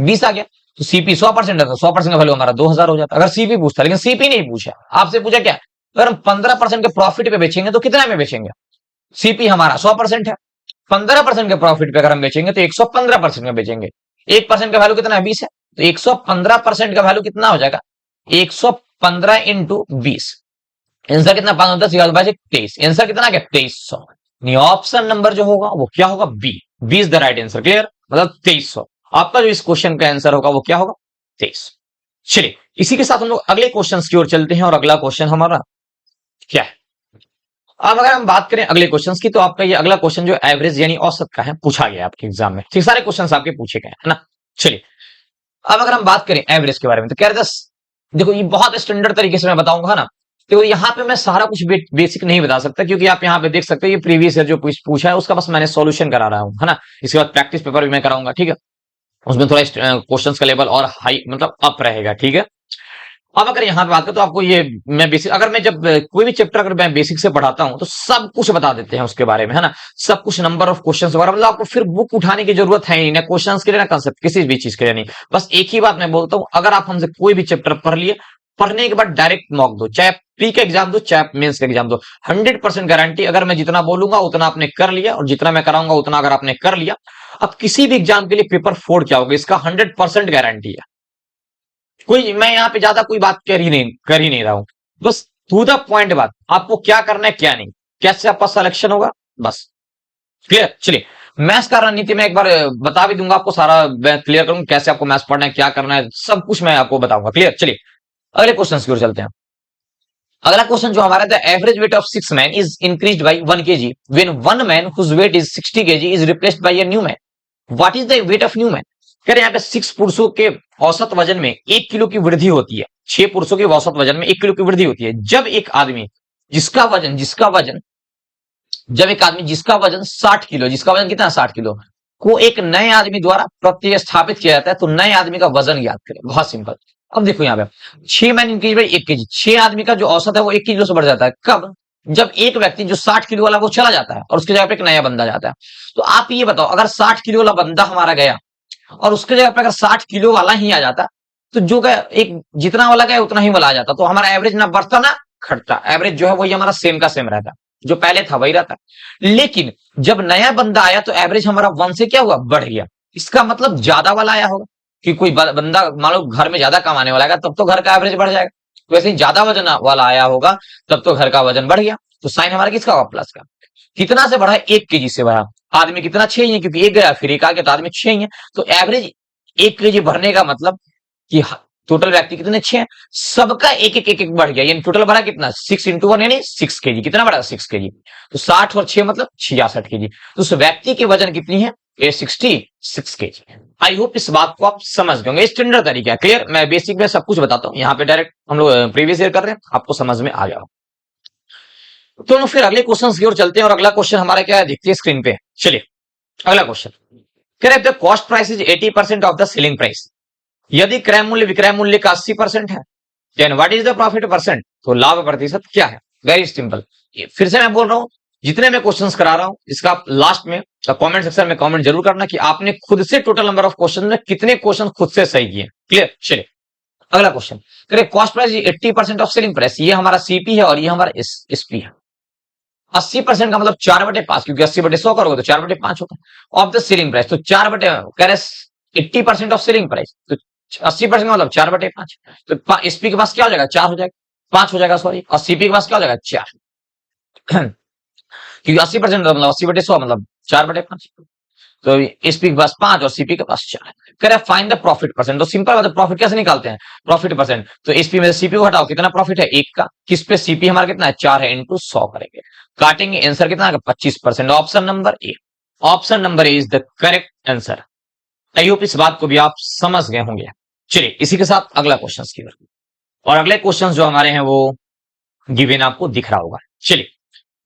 20 आ गया। तो सीपी 100% है तो 100% का वैल्यू हमारा 2000 हो जाता अगर सीपी पूछता। लेकिन सीपी नहीं पूछा, आपसे पूछा क्या, अगर हम 15% के प्रॉफिट पे बेचेंगे तो कितना में बेचेंगे। सीपी हमारा 100% है, 15% के प्रॉफिट पे अगर हम बेचेंगे तो 115% में बेचेंगे। 1% का वैल्यू कितना है 20 है, तो 115% का वैल्यू कितना हो जाएगा 115 इंटू 20। आंसर कितना 5 10 23। आंसर कितना आ गया 2300। ऑप्शन नंबर जो होगा वो क्या होगा B, 20 the right answer. Clear, मतलब 2300 आपका जो इस क्वेश्चन का आंसर होगा वो क्या होगा 23। चलिए, इसी के साथ हम लोग अगले क्वेश्चन की ओर चलते हैं, और अगला क्वेश्चन हमारा क्या है। अब अगर हम बात करें अगले क्वेश्चंस की, तो आपका ये अगला क्वेश्चन जो एवरेज यानी औसत का है, पूछा गया आपके एग्जाम में, ठीक सारे क्वेश्चंस आपके पूछे गए है ना। चलिए, अब अगर हम बात करें एवरेज के बारे में, तो कह रहे देखो ये बहुत स्टैंडर्ड तरीके से मैं बताऊंगा ना, तो यहाँ पे मैं सारा कुछ बेसिक नहीं बता सकता, क्योंकि आप यहाँ पे देख सकते हो ये प्रीवियस ईयर जो पूछा है उसका बस मैंने सॉल्यूशन करा रहा हूँ, है ना। इसके बाद प्रैक्टिस पेपर भी मैं कराऊंगा, ठीक है। उसमें थोड़ा क्वेश्चंस का लेवल और हाई मतलब अप रहेगा, ठीक है। अब अगर यहाँ पे बात करें तो आपको ये मैं बेसिक, अगर मैं जब कोई भी चैप्टर अगर मैं बेसिक से पढ़ाता हूँ तो सब कुछ बता देते हैं उसके बारे में, है ना। सब कुछ नंबर ऑफ क्वेश्चंस वगैरह, मतलब आपको फिर बुक उठाने की जरूरत है नहीं, ना क्वेश्चंस के लिए ना कंसेप्ट किसी भी चीज के लिए नहीं। बस एक ही बात मैं बोलता हूँ, अगर आप हमसे कोई भी चैप्टर पढ़ लिए, पढ़ने के बाद डायरेक्ट मॉक दो, चाहे प्री का एग्जाम दो चाहे मेंस का एग्जाम दो, 100% गारंटी। अगर मैं जितना बोलूंगा उतना आपने कर लिया, और जितना मैं कराऊंगा उतना अगर आपने कर लिया, अब किसी भी एग्जाम के लिए पेपर फोड़ क्या होगा इसका 100% गारंटी है। कोई मैं यहाँ पे ज्यादा कोई बात कर ही नहीं रहा हूं, बस टू द पॉइंट बात, आपको क्या करना है क्या नहीं, कैसे आपका सिलेक्शन होगा, बस क्लियर। चलिए, मैथ्स का रणनीति मैं एक बार बता भी दूंगा आपको, सारा मैं क्लियर करूंगा कैसे आपको मैथ्स पढ़ना है, क्या करना है, सब कुछ मैं आपको बताऊंगा, क्लियर। चलिए, अगले क्वेश्चन की ओर चलते हैं। अगला क्वेश्चन जो हमारा the average weight of 6 man is increased by 1 kg when 1 man whose weight is 60 kg is replaced by a new man. What is the weight of new man. कह रहे हैं यहाँ पे 6 पुरुषों के औसत वजन में 1 किलो की वृद्धि होती है। 6 पुरुषों के औसत वजन में 1 किलो की वृद्धि होती है जब एक आदमी जिसका वजन जब एक आदमी जिसका वजन 60 किलो, जिसका वजन कितना 60 किलो को एक नए आदमी द्वारा प्रतिस्थापित किया जाता है, तो नए आदमी का वजन याद करें। बहुत सिंपल। अब देखो यहाँ पे 6 मैन इंक्रीज बाय 1 kg, 6 आदमी का जो औसत है वो 1 किलो से बढ़ जाता है। कब, जब एक व्यक्ति जो 60 किलो वाला वो चला जाता है और उसकी जगह पे एक नया बंदा जाता है। तो आप ये बताओ, अगर 60 किलो वाला बंदा हमारा गया और उसके जगह पे अगर 60 किलो वाला ही आ जाता, तो जो का एक जितना वाला का उतना ही वाला आ जाता, तो हमारा एवरेज ना बढ़ता ना घटता, एवरेज जो है वही हमारा सेम का सेम रहता, जो पहले था वही रहता। लेकिन जब नया बंदा आया तो एवरेज हमारा 1 से क्या हुआ, बढ़ गया। इसका मतलब ज्यादा वाला आया होगा कि कोई बंदा मान लो घर में ज्यादा कमाने वाला है तब तो घर का एवरेज बढ़ जाएगा, तो वैसे ही ज्यादा वजन वाला आया होगा तब तो घर का वजन बढ़ गया। तो साइन हमारा किसका होगा, प्लस का। कितना से बढ़ा, 1 केजी से बढ़ा। आदमी कितना, 6 ही है, क्योंकि एक गया फिर एक आ गया, तो आदमी 6 ही है। तो एवरेज 1 केजी बढ़ने का मतलब कि टोटल व्यक्ति कितने, 6 हैं, सबका एक एक एक एक बढ़ गया, यानी टोटल बढ़ा कितना, 6 इंटू 1 यानी 6 केजी। कितना बढ़ा, 6 केजी। तो 60 और 6 मतलब 66 केजी। तो उस व्यक्ति की वजन कितनी है, 66 केजी। आई होप इस बात को आप समझ गए होंगे, स्टैंडर्ड तरीका है। क्लियर, मैं बेसिक में सब कुछ बताता हूँ, यहाँ पे डायरेक्ट हम लोग प्रीवियस ईयर कर रहे हैं, आपको समझ में आ जाओ। तो फिर अगले क्वेश्चन की ओर चलते हैं, और अगला क्वेश्चन हमारा क्या है, देखते हैं स्क्रीन पे। चलिए अगला क्वेश्चन कह रहे the cost price is 80% of the selling price. यदि क्रय मूल्य विक्रय मूल्य का 80% है, then what is the profit percent, तो लाभ प्रतिशत क्या है। Very simple. फिर से मैं बोल रहा हूं, जितने मैं क्वेश्चंस करा रहा हूं इसका लास्ट में कमेंट सेक्शन में कमेंट जरूर करना कि आपने खुद से टोटल नंबर ऑफ क्वेश्चन में कितने क्वेश्चन खुद से सही किए। क्लियर, चलिए अगला क्वेश्चन करें, cost price 80% of selling price, ये हमारा सीपी है और ये हमारा एसपी है। 80% का मतलब 4/5, क्योंकि 80/100 करोगे तो 4/5 होगा ऑफ द सेलिंग प्राइस। तो 80% ऑफ सेलिंग प्राइस, तो 80% का मतलब 4/5। तो एसपी के पास क्या हो जाएगा, 4 हो जाएगा, 5 हो जाएगा सॉरी, और सीपी के पास क्या हो जाएगा, 4। क्योंकि 80% मतलब 80/100 मतलब 4/5। तो एसपी के पास 5 और सीपी के पास 4। कह रहा है फाइंड द प्रॉफिट परसेंट। तो सिंपल बात है, प्रॉफिट कैसे निकालते हैं, प्रॉफिट परसेंट। तो एसपी में से सीपी को हटाओ, कितना प्रॉफिट है, 1 का। किस पे, सीपी हमारा कितना है, 4 है, इंटू 100 करेंगे, काटेंगे, आंसर कितना है, 25%। Option number A, option number A is the correct answer. I hope इस बात को भी आप समझ गए होंगे। चलिए इसी के साथ अगला क्वेश्चन की ओर, और अगले क्वेश्चन जो हमारे हैं वो गिवन आपको दिख रहा होगा। चलिए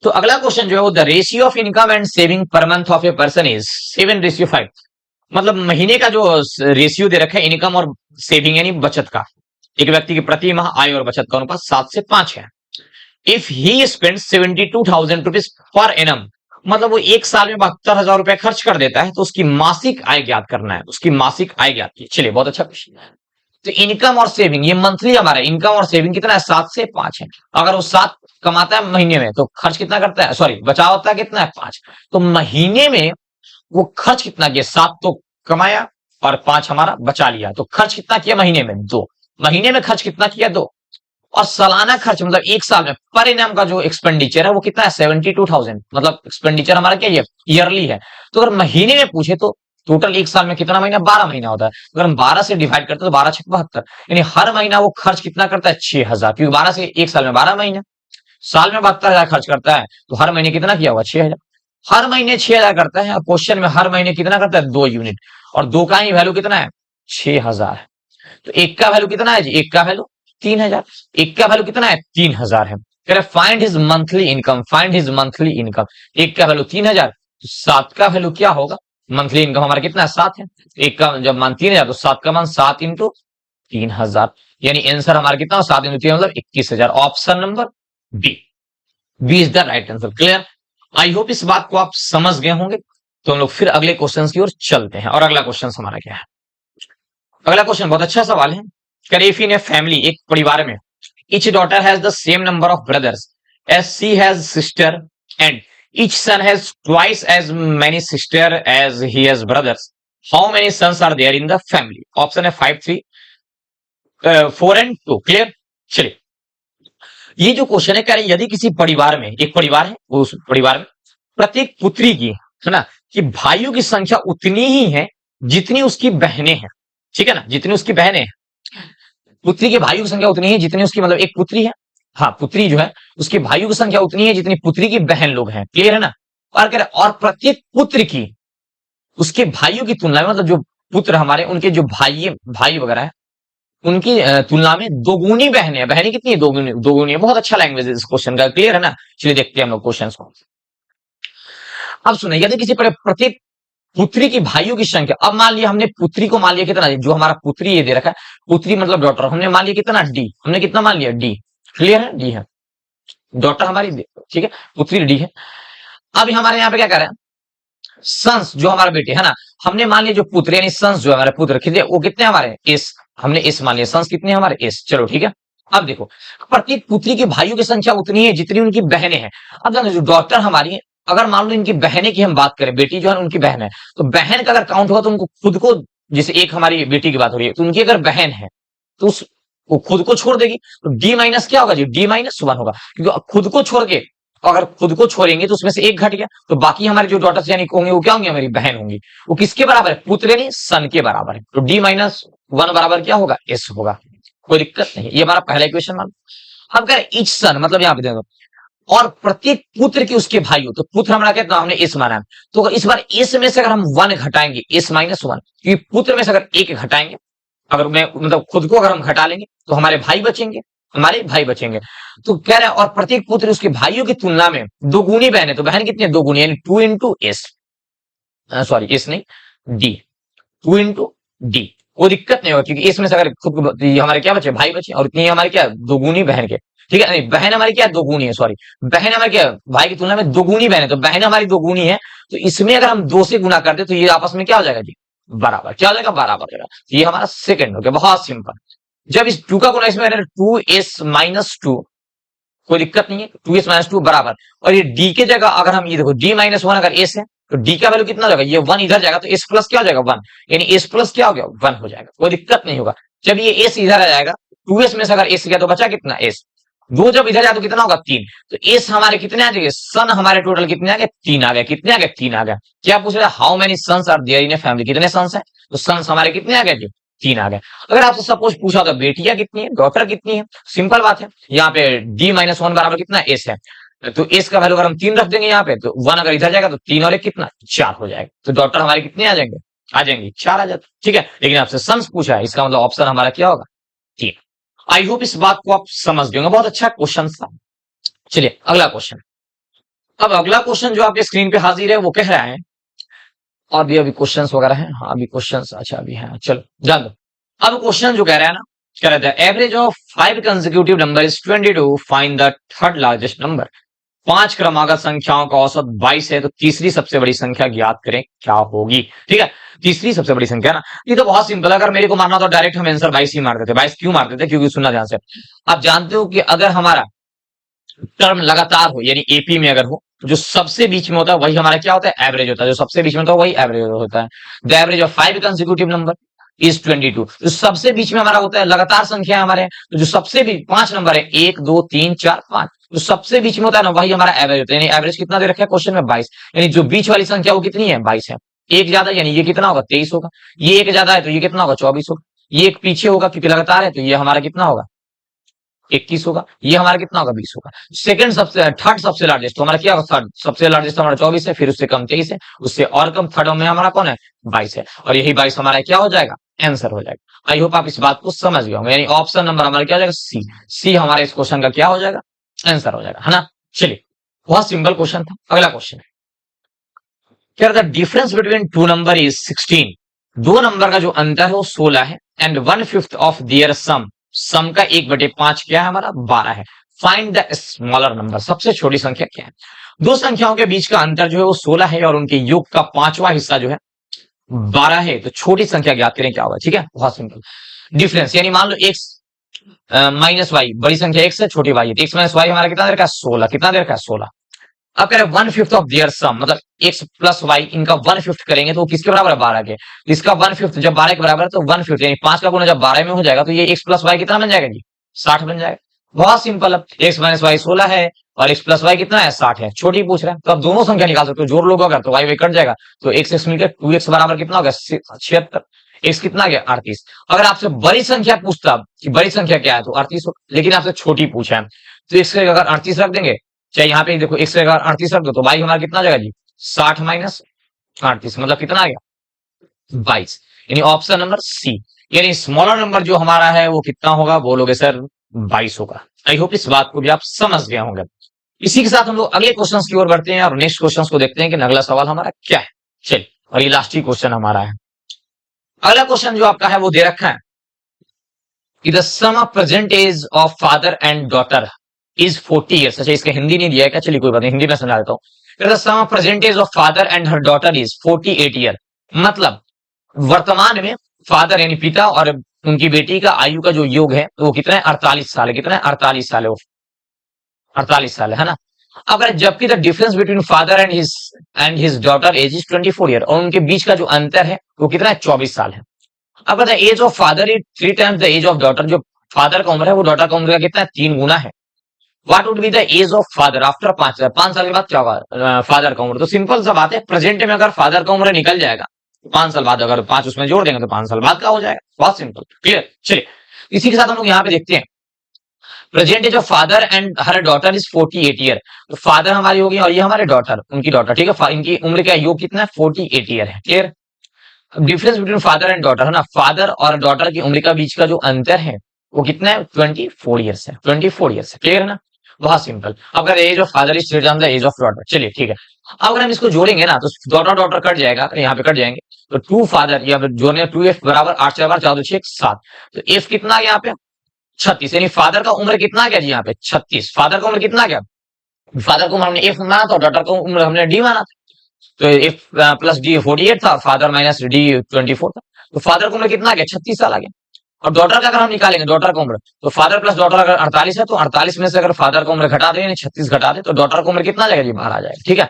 तो अगला क्वेश्चन जो है वो the ratio of income and saving per month of a person is 7:5। मतलब महीने का जो रेशियो दे रखा है इनकम और सेविंग यानी बचत का, एक व्यक्ति की प्रति माह आय और बचत का अनुपात 7 से 5 है। If he spend 72,000 rupees per annum, मतलब वो एक साल में 72,000 रुपए खर्च कर देता है, तो उसकी मासिक आय ज्ञात करना है, उसकी मासिक आय ज्ञात की। चलिए बहुत अच्छा क्वेश्चन है। तो इनकम और सेविंग, ये मंथली हमारा इनकम और सेविंग कितना है, 7 से 5 है। अगर वो 7 कमाता है महीने में, तो खर्च कितना करता है, सॉरी बचाव होता है कितना है, 5। तो महीने में वो खर्च कितना किया, 7 तो कमाया और 5 हमारा बचा लिया, तो खर्च कितना किया महीने में, 2। महीने में खर्च कितना किया, 2। और सालाना खर्च मतलब एक साल में पर इनम का जो एक्सपेंडिचर है वो कितना है, 72,000। मतलब एक्सपेंडिचर हमारा क्या है, ईयरली है। तो अगर महीने में पूछे तो टोटल एक साल में कितना महीना, 12 महीना होता है। अगर हम 12 से डिवाइड करते हैं तो 12 6 72, यानी हर महीना वो खर्च कितना करता है, 6,000। क्योंकि 12 से एक साल में 12 महीना, साल में 72,000 खर्च करता है, तो हर महीने कितना किया होगा, 6,000। हर महीने 6,000 करता है, और क्वेश्चन में हर महीने कितना करता है, 2 यूनिट, और 2 का ही वैल्यू कितना है, 6,000 है। तो 1 का वैल्यू कितना है जी, 1 का वैल्यू 3,000। 1 का वैल्यू कितना है, 3,000 है। कह रहे find his monthly income, find his monthly income. 1 का वैल्यू 3,000, तो 7 का वैल्यू क्या होगा, मंथली इनकम हमारा कितना है, 7 है। 1 का जब मान 3,000 तो 7 का मान 7 इंटू 3,000, यानी आंसर हमारा कितना, 7 इंटू 3 मतलब 21,000। Option number B, B is the right answer. Clear, I hope इस बात को आप समझ गए होंगे। तो हम लोग फिर अगले क्वेश्चन की ओर चलते हैं, और अगला क्वेश्चन हमारा क्या है। अगला क्वेश्चन बहुत अच्छा सवाल है। इफ इन ए फैमिली, एक परिवार में, each daughter has the same number of brothers as she has sister, and each son has twice as many sister as he has brothers, how many sons are there in the family? Option है 5 3 4 and 2। Clear, चलिए ये जो question है, कह रहे हैं यदि किसी परिवार में, एक परिवार है, उस परिवार में प्रत्येक पुत्री की, है ना, कि भाइयों की संख्या उतनी ही है जितनी उसकी बहनें हैं। ठीक है ना, जितनी उसकी बहनें हैं, पुत्री के भाइयों की संख्या उतनी है जितनी उसकी, मतलब एक पुत्री है, हाँ पुत्री जो है उसके भाइयों की संख्या उतनी है जितनी पुत्री की बहन लोग हैं। क्लियर है ना, और कह रहे और प्रत्येक पुत्र की उसके भाइयों की तुलना में, मतलब जो पुत्र हमारे उनके जो भाई वगैरह है उनकी तुलना में दोगुनी बहनें हैं। बहनें कितनी है, दोगुनी है। बहुत अच्छा लैंग्वेज है इस क्वेश्चन का। क्लियर है ना, चलिए देखते हैं हम लोग क्वेश्चन को। अब सुनिए, यदि किसी प्रत्येक पुत्री की भाइयों की संख्या, अब मान लिया हमने पुत्री को मान लिया कितना, जो हमारा पुत्री ये दे रखा है, पुत्री मतलब डॉटर, हमने मान लिया कितना, डी। हमने कितना मान लिया, डी। क्लियर है, डी है डॉटर हमारी, ठीक है, पुत्री डी है। अब हमारे यहाँ पे क्या कर रहे हैं, सन्स जो हमारे बेटे है ना, हमने मान लिया जो पुत्र यानी सन्स जो हमारे पुत्र, वो कितने हमारे, एस। हमने एस मान लिया, सन्स कितने हैं हमारे एस। चलो ठीक है, अब देखो प्रत्येक पुत्री के भाइयों की संख्या उतनी है जितनी उनकी बहनें हैं। अब जानो जो डॉटर हमारी है, अगर मान लो इनकी बहनें की हम बात करें, बेटी जो है उनकी बहन है, तो बहन का अगर काउंट होगा तो उनको खुद को, जैसे एक हमारी बेटी की बात हो रही है, तो उनकी अगर बहन है तो उस वो खुद को छोड़ देगी, तो डी माइनस क्या होगा जी, डी माइनस वन होगा, क्योंकि खुद को छोड़ के, अगर खुद को छोड़ेंगे तो उसमें से एक घट गया, तो बाकी हमारे जो डॉटर्स यानी होंगे वो क्या होंगे, हमारी बहन होंगी। वो किसके बराबर है, पुत्र यानी सन के बराबर है, तो डी माइनस वन बराबर क्या होगा, एस होगा। कोई दिक्कत नहीं, ये हमारा पहला इक्वेशन मान। हम कह रहे ईच सन, मतलब यहाँ पे देखो, और प्रत्येक पुत्र की उसके भाइयों, तो पुत्र हमारा क्या, हमने एस माना है, तो इस बार एस में से अगर हम वन घटाएंगे, एस माइनस वन, क्योंकि पुत्र में से अगर एक घटाएंगे, अगर मैं मतलब खुद को अगर हम घटा लेंगे तो हमारे भाई बचेंगे, हमारे भाई बचेंगे। तो कह रहे हैं और प्रत्येक पुत्र उसके भाइयों की तुलना में दो गुनी बहन है, तो बहन कितनी है, दो गुनी, यानी two into S, sorry S नहीं डी, टू इंटू डी। कोई दिक्कत नहीं होगा, क्योंकि इसमें से अगर खुद को ये हमारे क्या बचे, भाई बचे, और इतनी हमारी क्या, दोगुनी बहन के, ठीक है, नहीं बहन हमारी क्या, दोगुनी है, सॉरी बहन हमारी क्या, भाई की तुलना में दोगुनी बहन है, तो बहन हमारी दोगुनी है, तो इसमें अगर हम दो से गुना करते तो ये आपस में क्या हो जाएगा जी, बराबर, क्या हो जाएगा, बराबर हो जाएगा। ये हमारा सेकंड हो गया, बहुत सिंपल। जब इस टू का गुना इसमें टू एस माइनस टू, कोई दिक्कत नहीं है, टू एस माइनस टू बराबर, और ये डी के जगह अगर हम ये देखो डी माइनस वन अगर एस है, तो डी का वैल्यू कितना हो जाएगा, ये वन इधर जाएगा तो एस प्लस क्या हो जाएगा, वन, यानी एस प्लस क्या हो गया, वन हो जाएगा, कोई दिक्कत नहीं होगा। जब ये एस इधर आ जाएगा, टू एस में से अगर एस गया तो बचा कितना, एस, दो जब इधर जाए तो कितना होगा, तीन, तो एस हमारे कितने आ जाएंगे, सन हमारे टोटल कितने आ गए, तीन आ गए, कितने आ गए, तीन आ गए। क्या पूछ रहे हैं, how many sons are there in a family, कितने सन्स है, तो सन्स हमारे कितने आ गए जी, तीन आ गए। अगर आपसे सपोज पूछा तो बेटियां कितनी है, डॉटर कितनी है, सिंपल बात है, यहाँ पे डी माइनस वन बराबर कितना, एस है, तो एस का वैल्यू अगर हम तीन रख देंगे यहाँ पे, तो वन अगर इधर जाएगा तो तीन और एक कितना, चार हो जाएगा, तो डॉटर हमारे कितने आ जाएंगे, आ जाएंगे चार आ जाते, ठीक है। लेकिन आपसे सन्स पूछा है, इसका मतलब ऑप्शन हमारा क्या होगा, तीन। आई होप इस बात को आप समझ गए होंगे, बहुत अच्छा क्वेश्चन था। चलिए अगला क्वेश्चन। अब अगला क्वेश्चन जो आपके स्क्रीन पे हाजिर है वो कह रहा है, और भी अभी क्वेश्चंस वगैरह हैं, हाँ अभी क्वेश्चंस, अच्छा अभी है, चलो जान दो। अब क्वेश्चन जो कह रहा है ना, कह रहा है average of 5 consecutive number is 22, find the third largest number. 5 क्रमागत संख्याओं का औसत 22 है, तो तीसरी सबसे बड़ी संख्या ज्ञात करें क्या होगी, ठीक है। तीसरी सबसे बड़ी संख्या ना, ये तो बहुत सिंपल है, अगर मेरे को मानना तो डायरेक्ट हम आंसर 22 ही मार देते। 22 क्यों मारते थे, क्योंकि सुनना ध्यान से, आप जानते हो कि अगर हमारा टर्म लगातार हो, यानी एपी में अगर हो, तो जो सबसे बीच में होता है वही हमारा क्या होता है, एवरेज होता है, जो सबसे बीच में होता है वही एवरेज होता है। The average of 5 consecutive number is 22, जो सबसे बीच में हमारा होता है, लगातार संख्या हमारे, तो जो सबसे बीच 5 नंबर है, 1 2 3 4 5, जो सबसे बीच में होता है ना वही हमारा एवरेज होता है। यानी एवरेज कितना दे रखा है क्वेश्चन में, 22, यानी जो बीच वाली संख्या वो कितनी है, 22 है। एक ज्यादा यानी ये कितना होगा, 23 होगा, ये एक ज्यादा है तो ये कितना होगा, 24 होगा, ये एक पीछे होगा क्योंकि लगातार है, तो ये हमारा कितना होगा, 21 होगा, ये हमारा कितना होगा, 20 होगा। सेकंड सबसे, थर्ड सबसे लार्जेस्ट, तो हमारा क्या होगा, थर्ड सबसे लार्जेस्ट हमारा 24 है, फिर उससे कम 23 है, उससे और कम थर्ड में हमारा कौन है, 22 है, और यही 22 हमारा क्या हो जाएगा, आंसर हो जाएगा। आई होप आप इस बात को समझ गए होंगे, यानी ऑप्शन नंबर हमारा क्या हो जाएगा, सी। सी हमारे इस क्वेश्चन का क्या हो जाएगा, आंसर हो जाएगा, है ना। चलिए बहुत सिंपल क्वेश्चन था। अगला क्वेश्चन क्या रहता है, difference between two number is 16, दो नंबर का जो अंतर है वो 16 है, एंड 1/5 ऑफ देयर सम, सम का 1/5 क्या है हमारा, 12 है। फाइंड द स्मॉलर नंबर, सबसे छोटी संख्या क्या है। दो संख्याओं के बीच का अंतर जो है वो 16 है, और उनके योग का 5वां हिस्सा जो है 12 है, तो छोटी संख्या ज्ञात करें क्या होगा, ठीक है, बहुत सिंपल। डिफरेंस यानी मान लो x माइनस वाई, बड़ी संख्या x है, छोटी y है, x माइनस वाई हमारा कितना दे रखा है, 16, कितना दे रखा है, 16। अब कह रहे 1/5 ऑफ देयर सम, मतलब x प्लस वाई इनका 1/5 करेंगे तो किसके बराबर है, 12 के, इसका 1/5 जब 12 के बराबर है तो 1/5 यानी 5 का गुना जब 12 में हो जाएगा तो ये x प्लस वाई कितना बन जाएगा जी, 60 बन जाएगा। बहुत सिंपल है, x माइनस वाई 16 है और x प्लस वाई कितना है, 60 है, छोटी पूछ रहा है, तो अब दोनों संख्या निकाल सकते हो, जोड़ लोगे अगर तो वाई वाई कट जाएगा, तो x मिलकर 2x बराबर कितना होगा, 76, x कितना गया, 38। अगर आपसे बड़ी संख्या पूछता कि बड़ी संख्या क्या है तो 38 हो, लेकिन आपसे छोटी पूछा है तो x अगर 38 रख देंगे, चाहे यहाँ पे देखो x अगर 38 रख दो तो y हमारा कितना आ जाएगा जी, 60 माइनस 38, मतलब कितना आ गया, 22, यानी ऑप्शन नंबर सी, यानी स्मॉलर नंबर जो हमारा है वो कितना होगा, बोलोगे सर 22 होगा। आई होप इस बात को भी आप समझ गए होंगे। इसी के साथ हम लोग अगले क्वेश्चन की ओर बढ़ते हैं और नेक्स्ट क्वेश्चन को देखते हैं कि अगला सवाल हमारा क्या है। चलिए, और ये लास्ट ही क्वेश्चन हमारा है। अगला क्वेश्चन जो आपका है वो दे रखा है कि the sum of present age of father and daughter is 40 years. अच्छा, इसका हिंदी नहीं दिया है क्या, चलिए कोई बात नहीं, हिंदी में समझा देता हूँ। The sum of present age of father and her daughter is 48 year, मतलब वर्तमान में फादर यानी पिता और उनकी बेटी का आयु का जो योग है वो कितना है, 48 साल है। कितना है, 48 साल है, वो 48 साल है ना। अगर जबकि the difference between father and his daughter age is 24 year, और उनके बीच का जो अंतर है वो कितना है, 24 साल है। अब the age of father is 3 times the age of daughter, जो फादर का उम्र है वो डॉटर का उम्र का कितना है, 3 गुना है। What would be the age of father after 5 साल के बाद क्या होगा फादर का उम्र? तो सिंपल सा बात है, प्रेजेंट में अगर फादर का उम्र निकल जाएगा 5 साल बाद, अगर 5 उसमें जोड़ देंगे तो 5 साल बाद का हो जाएगा। बहुत सिंपल, क्लियर। चलिए इसी के साथ हम लोग यहाँ पे देखते हैं present age of father and her daughter is 48 year. तो फादर हमारी होगी और ये हमारे डॉटर, उनकी डॉटर, ठीक है। इनकी उम्र का योग कितना है, 48 ईयर है, clear. Difference between father and daughter है ना, फादर और डॉटर की उम्र का बीच का जो अंतर है वो कितना है, 24 ईयर्स है, 24 ईयर्स है, क्लियर है ना। बहुत सिंपल। अगर age of father is the age of daughter, चलिए ठीक है। अब अगर हम इसको जोड़ेंगे ना तो डॉटर डॉटर कट जाएगा, यहाँ पे कट जाएंगे, तो 2 फादर या जोड़ने 2f बराबर 8 4 4 6 7, तो f कितना आ गया यहाँ पे, 36, यानी फादर का उम्र कितना आ गया जी यहाँ पे, 36। फादर का उम्र कितना आ गया, फादर को हमने f माना था, डॉटर को उम्र हमने d माना था, तो f प्लस d 48 था, फादर माइनस d 24 था, तो फादर का उम्र कितना आ गया, 36 साल आ गया। और डॉटर का अगर हम निकालेंगे, डॉटर का उम्र, तो फादर प्लस डॉटर अगर 48 है, तो 48 में से अगर फादर का उम्र घटा दें, 36 घटा दे, तो डॉटर का उम्र कितना आ जाएगा जी, बाहर आ जाएगा, ठीक है।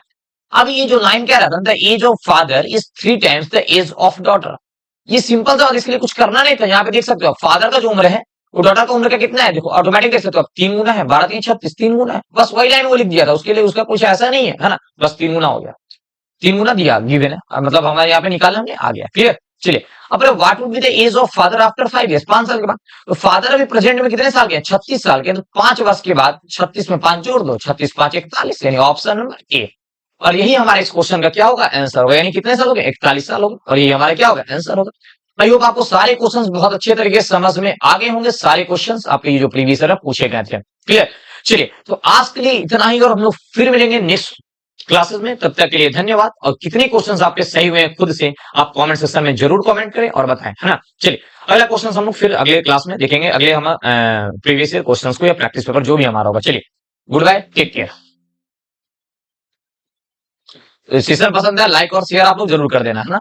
अब ये जो लाइन कह रहा था, the age of father is 3 times the age of daughter, ये सिंपल था और इसके लिए कुछ करना नहीं था। यहाँ पे देख सकते हो फादर का जो उम्र है वो डॉटर का उम्र का कितना है, देखो ऑटोमेटिक देख सकते हो, 3 गुना है, 12 3 36, 3 गुना है, बस वही लाइन वो लिख दिया था, उसके लिए उसका कुछ ऐसा नहीं है ना, बस 3 गुना हो गया, 3 गुना दिया गिवन है, मतलब हमारे यहाँ पे निकाला हमने, आ गया, क्लियर। चलिए अब what would be the age of father after 5 years, 5 साल के बाद। तो फादर अभी प्रेजेंट में कितने साल के हैं, 36 साल के, तो 5 वर्ष के बाद 36 में 5 जोड़ दो, 36 5 41, यानी ऑप्शन नंबर ए। और यही हमारे इस क्वेश्चन का क्या होगा, आंसर होगा, यानी कितने साल हो गए, 41 साल हो गए, और ये हमारे क्या होगा, आंसर होगा। आई होप आपको सारे क्वेश्चंस बहुत अच्छे तरीके से समझ में आ गए होंगे, सारे क्वेश्चंस आपके ये जो प्रीवियस ईयर पूछे गए थे, क्लियर। चलिए तो आज के लिए इतना ही, और हम लोग फिर मिलेंगे नेक्स्ट क्लासेस में, तब तक के लिए धन्यवाद। और कितने क्वेश्चंस आपके सही हुए हैं खुद से आप कमेंट सेक्शन में जरूर कमेंट करें और बताएं, है ना। चलिए अगला क्वेश्चन हम लोग फिर अगले क्लास में देखेंगे, अगले हम प्रीवियस ईयर क्वेश्चंस को या प्रैक्टिस पेपर जो भी हमारा होगा। चलिए goodbye, take care. Session पसंद है लाइक और शेयर आप लोग जरूर कर देना, है ना।